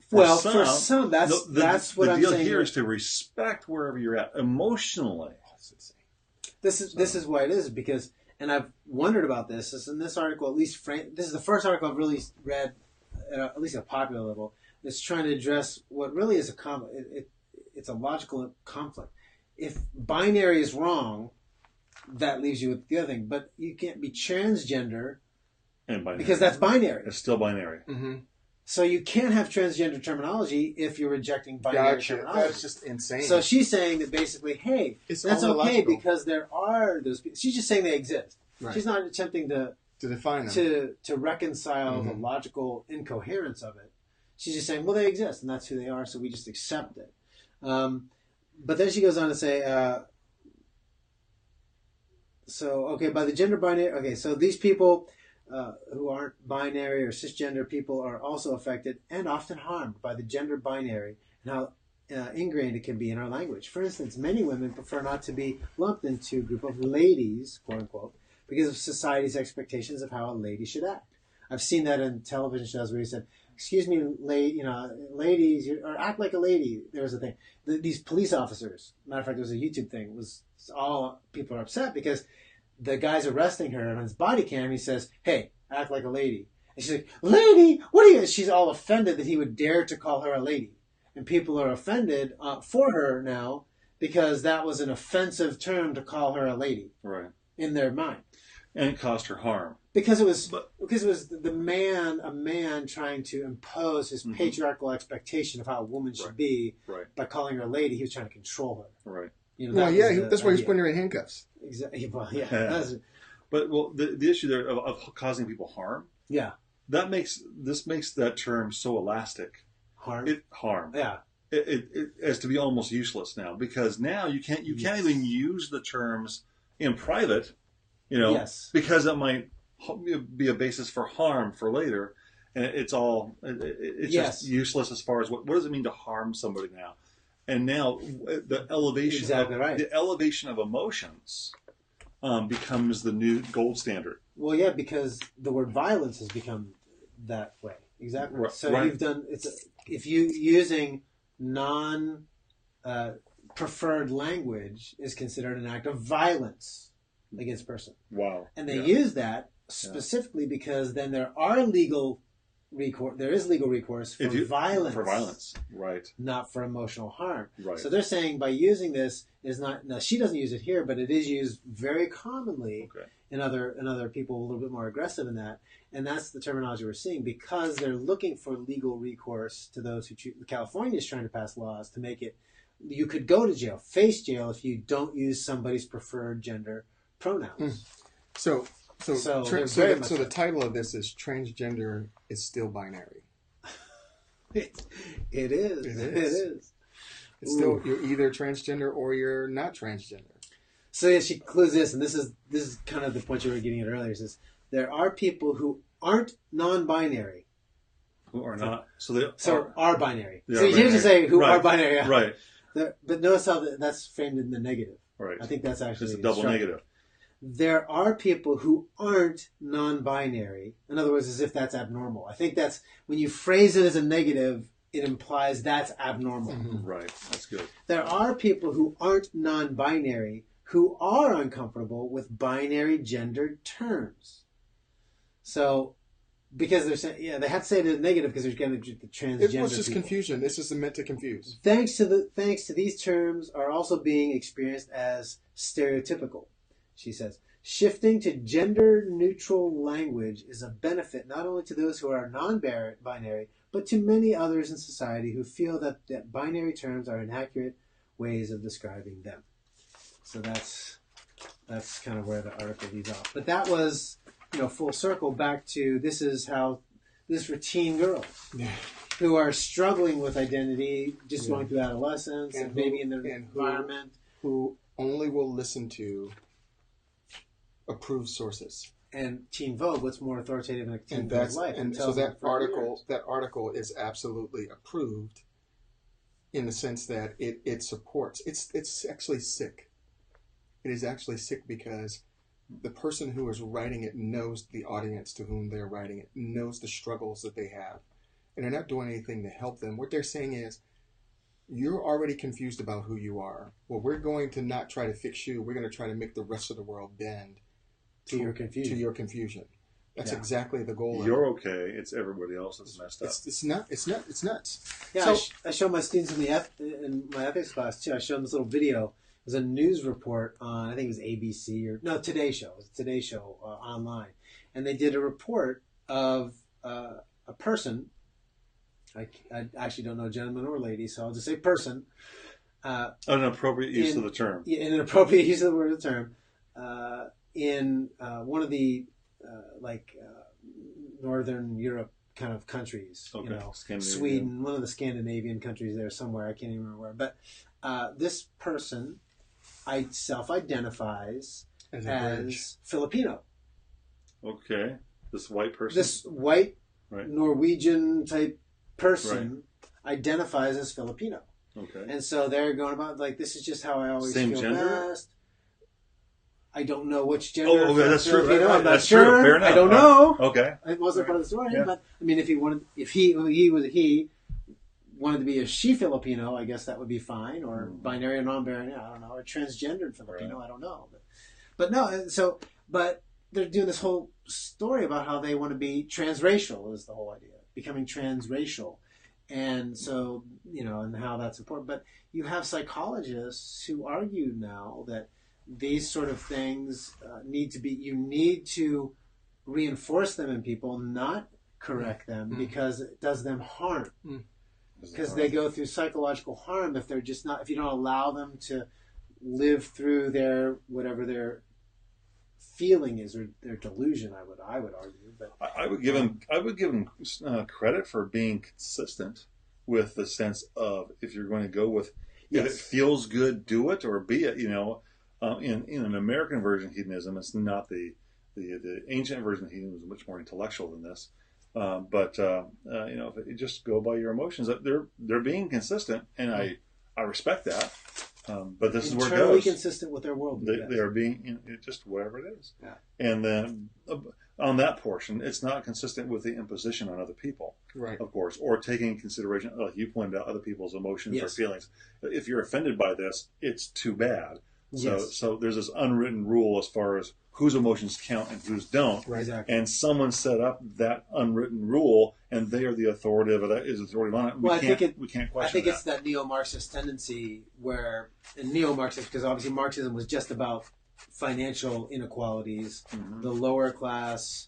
For some, that's what I'm saying. The deal here is to respect wherever you're at emotionally. This is why it is, because, and I've wondered about this. In this article, at least this is the first article I've really read, at least at a popular level, that's trying to address what really is a conflict. It's a logical conflict. If binary is wrong, that leaves you with the other thing. But you can't be transgender because that's binary. It's still binary. Mm-hmm. So you can't have transgender terminology if you're rejecting binary terminology. That's just insane. So she's saying that basically, hey, that's okay because there are those people. She's just saying they exist. Right. She's not attempting to to define them, to reconcile the logical incoherence of it. She's just saying, well, they exist, and that's who they are, so we just accept it. But then she goes on to say, by the gender binary, so these people who aren't binary or cisgender people are also affected and often harmed by the gender binary and how ingrained it can be in our language. For instance, many women prefer not to be lumped into a group of ladies, quote unquote, because of society's expectations of how a lady should act. I've seen that in television shows where he said, "Excuse me, ladies, or act like a lady." There was a thing. These police officers, matter of fact, there was a YouTube thing. All people are upset because the guy's arresting her, and on his body cam, he says, "Hey, act like a lady." And she's like, "Lady, what are you?" She's all offended that he would dare to call her a lady. And people are offended for her now because that was an offensive term to call her a lady, right, in their mind. And it caused her harm. Because it was a man trying to impose his patriarchal expectation of how a woman should be by calling her a lady. He was trying to control her. Right. That's why he's putting her in handcuffs. Exactly. Well, yeah. But the issue there of causing people harm. Yeah. This makes that term so elastic. Harm. Yeah. It as to be almost useless now, because now you can't even use the terms in private, because it might be a basis for harm for later, and it's just useless as far as what does it mean to harm somebody now. And now the elevation the elevation of emotions becomes the new gold standard. Well, yeah, because the word violence has become that way. Exactly. Right. So you've done if you using non preferred language is considered an act of violence against a person. Wow. And they use that specifically because then there is legal recourse for violence. For violence, right. Not for emotional harm. Right. So they're saying by using this is not, now she doesn't use it here, but it is used very commonly in other people a little bit more aggressive in that. And that's the terminology we're seeing because they're looking for legal recourse to those who choose. California is trying to pass laws to make it, you could go to jail, face jail if you don't use somebody's preferred gender pronouns. So the title of this is Transgender is Still Binary. It is. It's still, you're either transgender or you're not transgender. So yeah, she concludes this, and this is kind of the point you were getting at earlier. It says there are people who aren't non-binary. Who are not. Are binary. So you can't just say who are binary. Yeah. Right. But notice how that's framed in the negative. Right. I think that's actually it's a double negative. There are people who aren't non-binary. In other words, as if that's abnormal. I think that's when you phrase it as a negative, it implies that's abnormal. Mm-hmm. Right. That's good. There are people who aren't non-binary who are uncomfortable with binary gendered terms. So, because they're saying, they have to say it as negative because they're getting the transgender. It was just people. confusion. This is meant to confuse. Thanks to these terms are also being experienced as stereotypical. She says, shifting to gender-neutral language is a benefit not only to those who are non-binary, but to many others in society who feel that binary terms are inaccurate ways of describing them. So that's kind of where the article leaves off. But that was, full circle back to this is how this for teen girls who are struggling with identity, just going through adolescence and maybe in their environment. Who only will listen to approved sources. And Teen Vogue, what's more authoritative in a teen girl's life? And so that article is absolutely approved in the sense that it supports. It's actually sick. It is actually sick because the person who is writing it knows the audience to whom they're writing it, knows the struggles that they have, and they're not doing anything to help them. What they're saying is, you're already confused about who you are. Well, we're going to not try to fix you. We're going to try to make the rest of the world bend to your confusion. That's exactly the goal. You're okay. It's everybody else that's messed up. It's nuts. Yeah, so, I show my students in my ethics class too. I showed them this little video. It was a news report on, I think it was ABC Today Show. It was a Today Show online, and they did a report of a person. I actually don't know gentleman or lady, so I'll just say person. An appropriate use of the term. Yeah, an appropriate use of the term. In one of the Northern Europe kind of countries. Okay. You know, Scandinavia. Sweden, one of the Scandinavian countries there somewhere. I can't even remember where. But this person self-identifies as Filipino. Okay. This white person. This white Right. Norwegian type person identifies as Filipino. Okay. And so they're going about like, this is just how I always Same feel gender? best. I don't know which gender. Oh, okay, that's true. Filipino. Right, I'm not that's sure. true. Fair enough. I don't know. Okay. It wasn't part of the story, Yeah. but I mean, if he wanted to be a she Filipino, I guess that would be fine, or binary or non-binary, I don't know, or transgendered Filipino, I don't know. But no, but they're doing this whole story about how they want to be transracial is the whole idea, becoming transracial. And so, and how that's important. But you have psychologists who argue now that these sort of things you need to reinforce them in people, not correct them, because it does them harm. Because they go through psychological harm if if you don't allow them to live through whatever their feeling is, or their delusion. I would argue, but I would give him credit for being consistent with the sense of, if you're going to go with, if it feels good, do it, or be it. In an American version of hedonism, it's not the ancient version of hedonism is much more intellectual than this. But if you just go by your emotions, they're being consistent, and I respect that. But this is where it goes. Internally consistent with their worldview. They are being just whatever it is. Yeah. And then on that portion, it's not consistent with the imposition on other people, right? Of course, or taking into consideration, like you pointed out, other people's emotions or feelings. If you're offended by this, it's too bad. So there's this unwritten rule as far as whose emotions count and whose don't. Right. Exactly. And someone set up that unwritten rule, and they are the authoritative, or that is authoritative on it. We can't question that. I think it's that neo-Marxist tendency where, in neo-Marxist, because obviously Marxism was just about financial inequalities. The lower class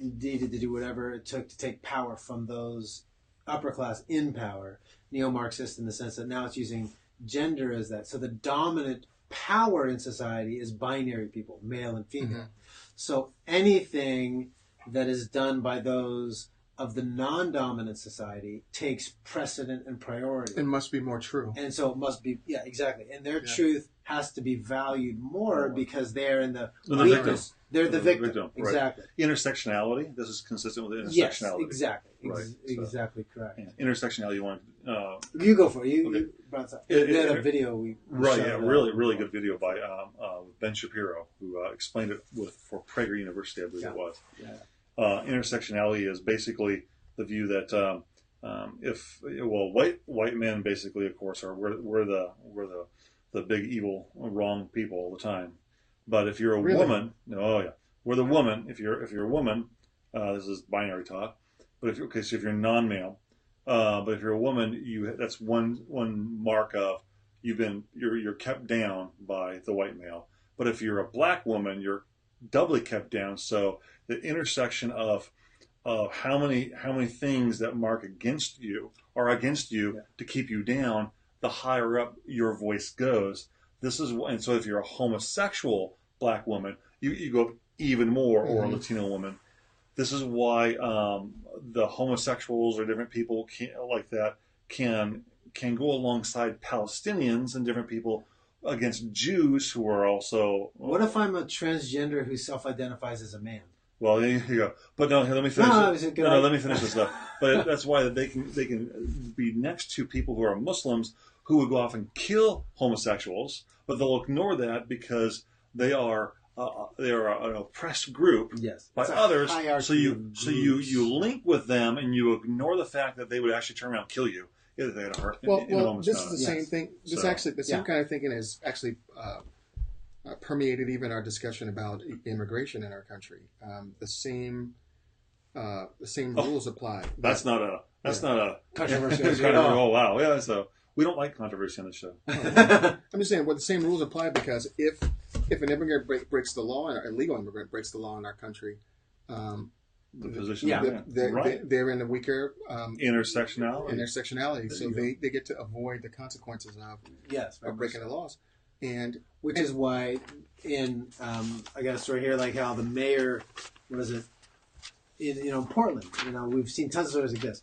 needed to do whatever it took to take power from those upper class in power. Neo-Marxist in the sense that now it's using gender as that. So the dominant power in society is binary people, male and female. So anything that is done by those of the non-dominant society takes precedent and priority. It must be more true. And so it must be, exactly. And their truth has to be valued more because they're in the weakness. They're the victim. Exactly. Right. Intersectionality. This is consistent with intersectionality. Yes, exactly. Right. Exactly correct. Yeah. Intersectionality. You want? You go for it. You brought that. We had a video. Really good video by Ben Shapiro, who explained it for Prager University, I believe it was. Yeah. Intersectionality is basically the view that white men basically, of course, we're the big evil wrong people all the time. But if you're a woman, we're the woman. If you're a woman, this is binary talk. But if you're non-male, but if you're a woman, that's one mark of you're kept down by the white male. But if you're a black woman, you're doubly kept down. So the intersection of how many things that mark against you to keep you down, the higher up your voice goes. And so if you're a homosexual black woman, you go up even more, or a Latino woman. This is why the homosexuals or different people can go alongside Palestinians and different people against Jews who are also. What if I'm a transgender who self-identifies as a man? Well, there you go. But no, let me finish. Let me finish this stuff. But that's why they can be next to people who are Muslims who would go off and kill homosexuals, but they'll ignore that because they are an oppressed group by others. So you link with them and you ignore the fact that they would actually turn around and kill you if they had a heart. Well, this is the same thing. The same kind of thinking is actually permeated even our discussion about immigration in our country. The same rules apply. That's not a controversy. Oh wow, yeah. So we don't like controversy on the show. I'm just saying, the same rules apply because if an immigrant breaks the law, or an illegal immigrant breaks the law in our country, the position they're in a weaker intersectionality. So they get to avoid the consequences of breaking the laws. Which is why I got a story here, like how the mayor what is it? In Portland, we've seen tons of stories like this.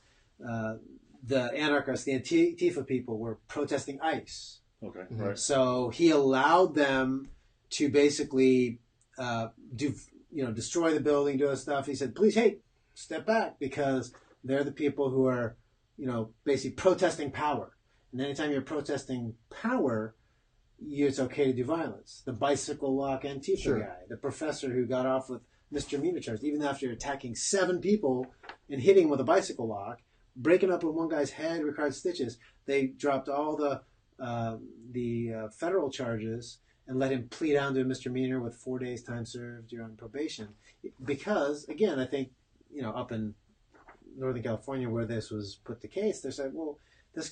The anarchists, the Antifa people, were protesting ICE. Okay, right. So he allowed them to basically destroy the building, do other stuff. He said, "Please, hey, step back," because they're the people who are, basically protesting power. And anytime you're protesting power, it's okay to do violence. The bicycle lock Antifa guy, the professor who got off with misdemeanor charges, even after attacking 7 people and hitting with a bicycle lock, breaking up with one guy's head, required stitches. They dropped all the federal charges and let him plead down to a misdemeanor with 4 days time served. You're on probation. Because, again, I think, up in Northern California where this was put the case, they said, well, this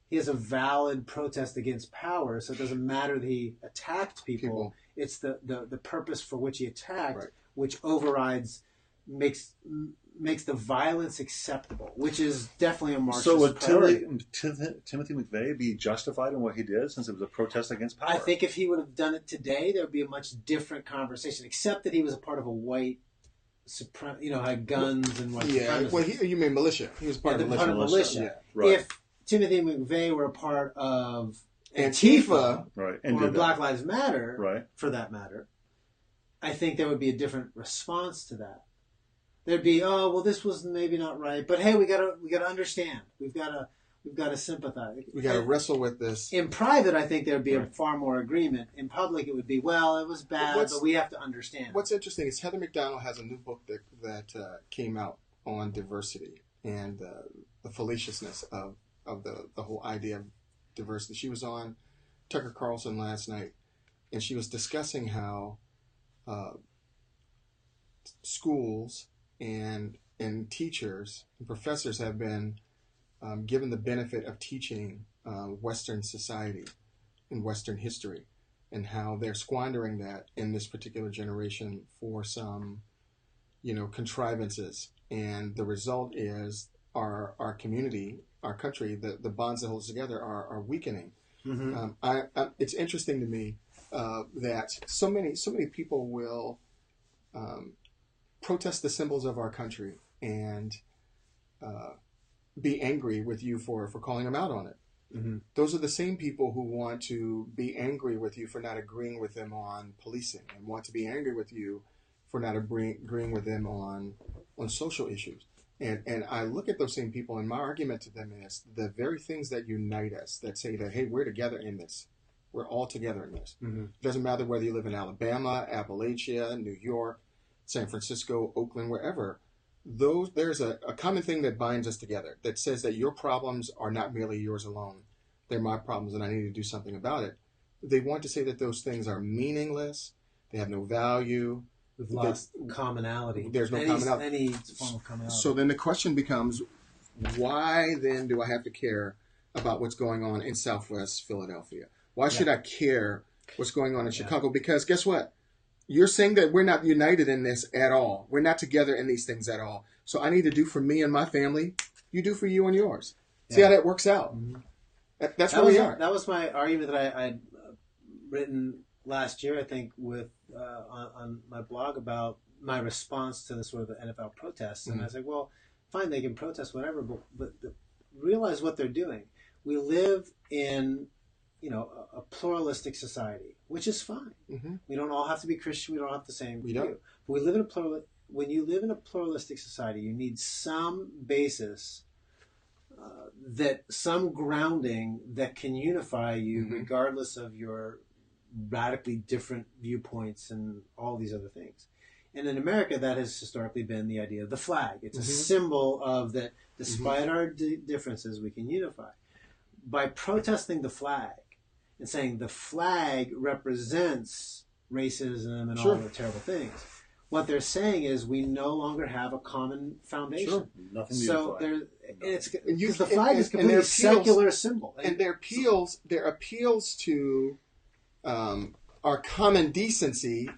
he has a valid protest against power, so it doesn't matter that he attacked people. It's the purpose for which he attacked, which overrides, makes the violence acceptable, which is definitely a Marxist priority. So would Timothy McVeigh be justified in what he did since it was a protest against power? I think if he would have done it today, there would be a much different conversation, except that he was a part of a white had guns and white supremacists. Well, you mean militia. He was part of militia. Yeah. Right. If Timothy McVeigh were a part of Antifa or Black Lives Matter, for that matter, I think there would be a different response to that. There'd be, this was maybe not right, but hey, we gotta understand. We've gotta sympathize. We gotta wrestle with this. In private, I think there'd be a far more agreement. In public, it would be, well, it was bad, but we have to understand. What's interesting is Heather McDonald has a new book that came out on diversity and the fallaciousness of the whole idea of diversity. She was on Tucker Carlson last night, and she was discussing how schools and teachers and professors have been given the benefit of teaching Western society and Western history, and how they're squandering that in this particular generation for some, contrivances. And the result is our community, our country, the bonds that hold us together are weakening. Mm-hmm. It's interesting to me that so many people will protest the symbols of our country and be angry with you for calling them out on it. Mm-hmm. Those are the same people who want to be angry with you for not agreeing with them on policing, and want to be angry with you for not agreeing with them on social issues. And I look at those same people, and my argument to them is the very things that unite us, that say that, hey, we're together in this. We're all together in this. Mm-hmm. It doesn't matter whether you live in Alabama, Appalachia, New York, San Francisco, Oakland, wherever. There's a common thing that binds us together, that says that your problems are not merely yours alone. They're my problems, and I need to do something about it. They want to say that those things are meaningless. They have no value. We've lost commonality. There's no commonality. Any form of commonality. So then the question becomes, why then do I have to care about what's going on in Southwest Philadelphia? Why should I care what's going on in Chicago? Because guess what? You're saying that we're not united in this at all. We're not together in these things at all. So I need to do for me and my family, you do for you and yours. See how that works out. Mm-hmm. That's where we are. That was my argument that I'd written last year, I think, with on my blog about my response to the sort of the NFL protests. And I was like, well, fine, they can protest whatever, but realize what they're doing. We live in a pluralistic society, which is fine. Mm-hmm. We don't all have to be Christian. We don't have the same view. But we live in when you live in a pluralistic society, you need some basis, some grounding that can unify you, mm-hmm. regardless of your radically different viewpoints and all these other things. And in America, that has historically been the idea of the flag. It's mm-hmm. a symbol of that despite mm-hmm. our differences, we can unify. By protesting the flag and saying the flag represents racism and all the terrible things, what they're saying is we no longer have a common foundation. Sure. Nothing so because the flag is a completely secular symbol. And their appeals to our common decency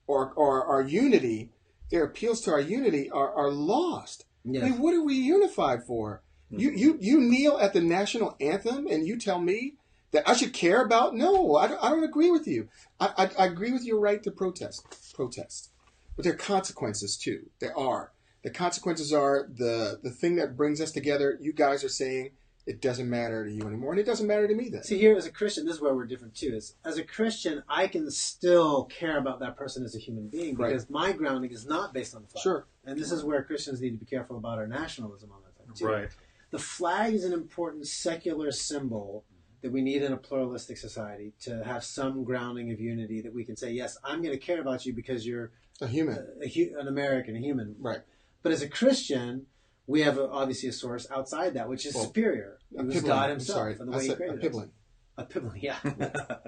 or our unity, their appeals to our unity are lost. Yes. I mean, what are we unified for? Mm-hmm. You kneel at the national anthem and you tell me that I should care about? No, I don't agree with you. I agree with your right to protest. but there are consequences too. There are. The consequences are the thing that brings us together. You guys are saying it doesn't matter to you anymore, and it doesn't matter to me then. See, here as a Christian, this is where we're different too. Is as a Christian, I can still care about that person as a human being because my grounding is not based on the flag. Sure. And this is where Christians need to be careful about our nationalism on that thing too. Right. The flag is an important secular symbol that we need in a pluralistic society to have some grounding of unity that we can say, yes, I'm going to care about you because you're a human, an American, a human. Right. But as a Christian, we have obviously a source outside that, which is superior. It was God himself. I'm sorry. And the way he created a pibbling. A pibbling, yeah.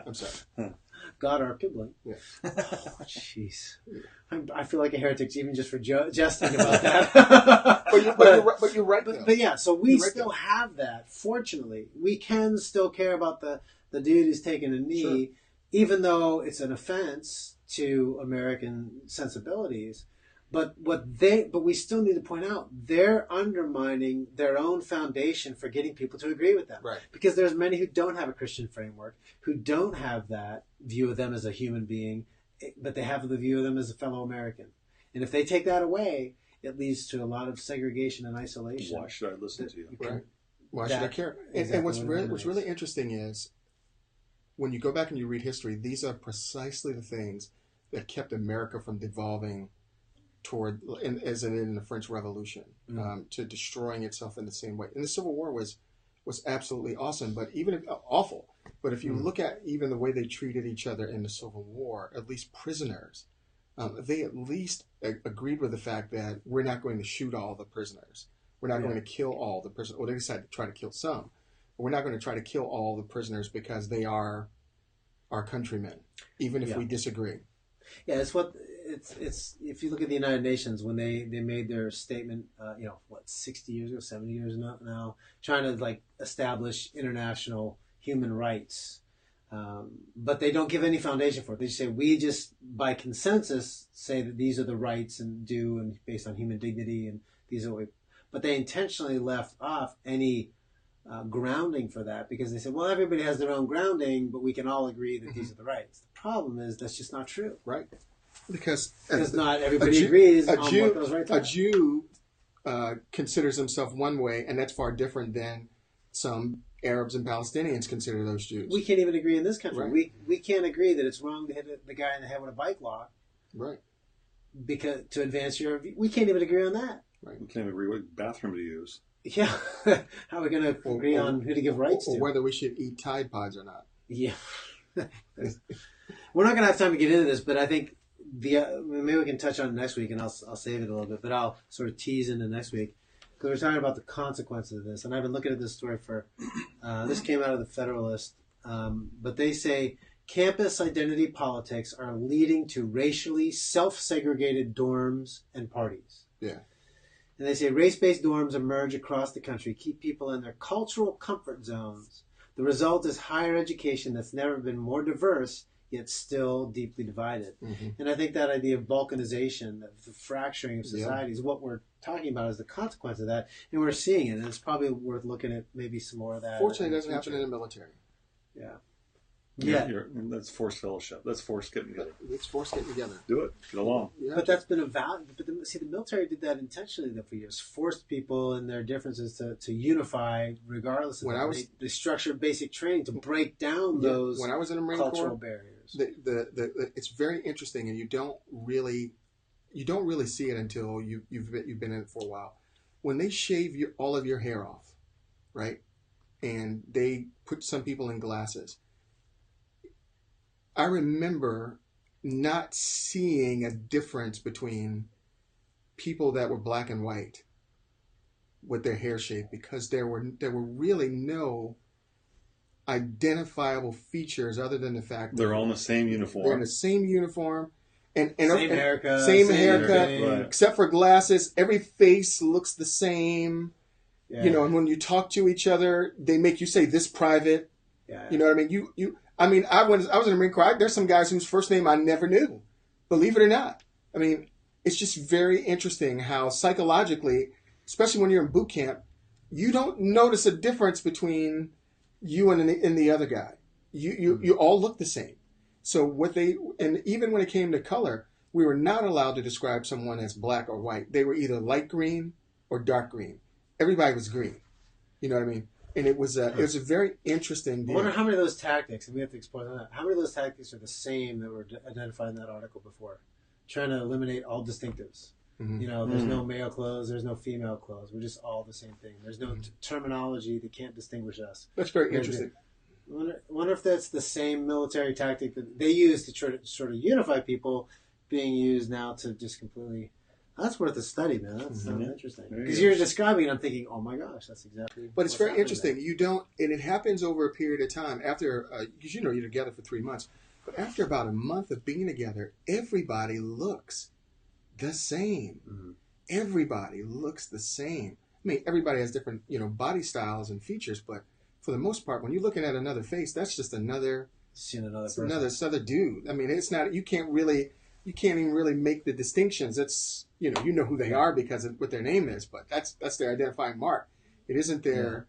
I'm sorry. God or a pibbling. Yeah. Oh, jeez. I feel like a heretic even just for jesting about that. but you're right. But yeah, so we still have that. Fortunately, we can still care about the dude who's taking a knee, even though it's an offense to American sensibilities. But we still need to point out they're undermining their own foundation for getting people to agree with them. Right. Because there's many who don't have a Christian framework, who don't have that view of them as a human being, but they have the view of them as a fellow American. And if they take that away, it leads to a lot of segregation and isolation. Why should I listen to you? Right. Why should I care? And what's really interesting is when you go back and you read history, these are precisely the things that kept America from devolving toward, as in the French Revolution, to destroying itself in the same way. And the Civil War was absolutely awesome, but awful. But if you look at even the way they treated each other in the Civil War, at least prisoners, they at least agreed with the fact that we're not going to shoot all the prisoners. We're not going to kill all the prisoners. Well, they decided to try to kill some, but we're not going to try to kill all the prisoners because they are our countrymen, even if we disagree. Yeah, it's if you look at the United Nations when they made their statement, 60 years ago, 70 years now, trying to establish international human rights, but they don't give any foundation for it. They just say we just by consensus say that these are the rights and based on human dignity and these are, but they intentionally left off any grounding for that because they said, well, everybody has their own grounding, but we can all agree that these are the rights. The problem is that's just not true. Right. Because not everybody agrees on what those rights are. A Jew considers himself one way, and that's far different than some Arabs and Palestinians consider those Jews. We can't even agree in this country. Right. We can't agree that it's wrong to hit the guy in the head with a bike lock. Right. Because to advance your view. We can't even agree on that. Right. We can't even agree what bathroom to use. Yeah. How are we going to agree on who to give rights to? Or whether we should eat Tide Pods or not. Yeah. We're not going to have time to get into this, but I think maybe we can touch on it next week, and I'll save it a little bit, but I'll sort of tease into next week because we're talking about the consequences of this. And I've been looking at this story for this came out of the Federalist, but they say campus identity politics are leading to racially self-segregated dorms and parties. Yeah. And they say race-based dorms emerge across the country, keep people in their cultural comfort zones. The result is higher education that's never been more diverse, yet still deeply divided. Mm-hmm. And I think that idea of balkanization, the fracturing of society, is what we're talking about as the consequence of that. And we're seeing it, and it's probably worth looking at maybe some more of that. Fortunately, it doesn't happen in the military. Yeah. That's forced fellowship. That's forced getting together. It's forced getting together. Do it. Get along. Yeah. But that's been a value. But the military did that intentionally for years. Forced people and their differences to unify regardless of they structured basic training to break down those when I was in the Marine cultural Corps, barriers. It's very interesting, and you don't really see it until you've been in it for a while. When they shave all of your hair off, right, and they put some people in glasses. I remember not seeing a difference between people that were black and white with their hair shaved because there were really no identifiable features other than the fact they're all in the same uniform. They're in the same uniform and same haircut, right. Except for glasses. Every face looks the same. Yeah. And when you talk to each other, they make you say this private. Yeah. You know what I mean? I was in the Marine Corps. There's some guys whose first name I never knew, believe it or not. I mean, it's just very interesting how psychologically, especially when you're in boot camp, you don't notice a difference between you and the other guy. You all look the same. So and even when it came to color, we were not allowed to describe someone as black or white. They were either light green or dark green. Everybody was green. You know what I mean? And it was a very interesting deal. I wonder how many of those tactics, and we have to explore that, how many of those tactics are the same that were identified in that article before? Trying to eliminate all distinctives. Mm-hmm. You know, there's no male clothes, there's no female clothes. We're just all the same thing. There's no terminology that can't distinguish us. That's very interesting. I wonder if that's the same military tactic that they use to try to sort of unify people being used now to just completely... That's worth a study, man. That's interesting. Because you're describing it, I'm thinking, oh my gosh, that's exactly. But it's very interesting. There. You don't, and it happens over a period of time. After, because you're together for 3 months, but after about a month of being together, everybody looks the same. Mm-hmm. Everybody looks the same. I mean, everybody has different, body styles and features, but for the most part, when you're looking at another face, that's just another dude. I mean, it's not. You can't even really make the distinctions. It's you know who they are because of what their name is, but that's their identifying mark. It isn't their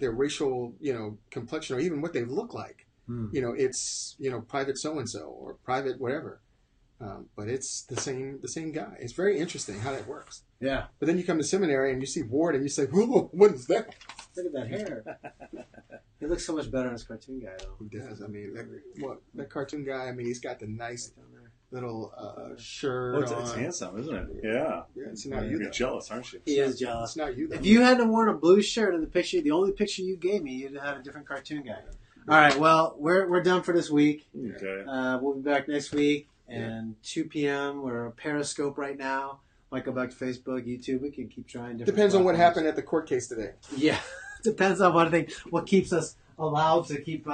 racial complexion or even what they look like. It's private so and so or private whatever. But it's the same guy. It's very interesting how that works. Yeah. But then you come to seminary and you see Ward and you say, "Whoa, what is that?" Look at that hair. He looks so much better on his cartoon guy, though. He does. I mean, that cartoon guy. I mean, he's got the nice little shirt. It's handsome, isn't it? Yeah. It's not you. You're jealous, aren't you? He is jealous. It's not you. Though. If you hadn't worn a blue shirt in the only picture you gave me, you'd have a different cartoon guy. All right. Well, we're done for this week. Okay. We'll be back next week. And 2 p.m. We're on Periscope right now. Might go back to Facebook, YouTube. We can keep trying. Depends on what happened at the court case today. Yeah, depends on what keeps us allowed to keep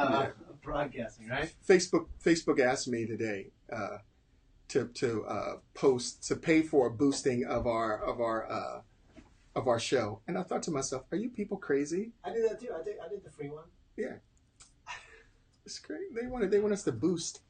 broadcasting, right? Facebook asked me today to post to pay for a boosting of our show, and I thought to myself, "Are you people crazy?" I did that too. I did the free one. Yeah, it's great. They want us to boost.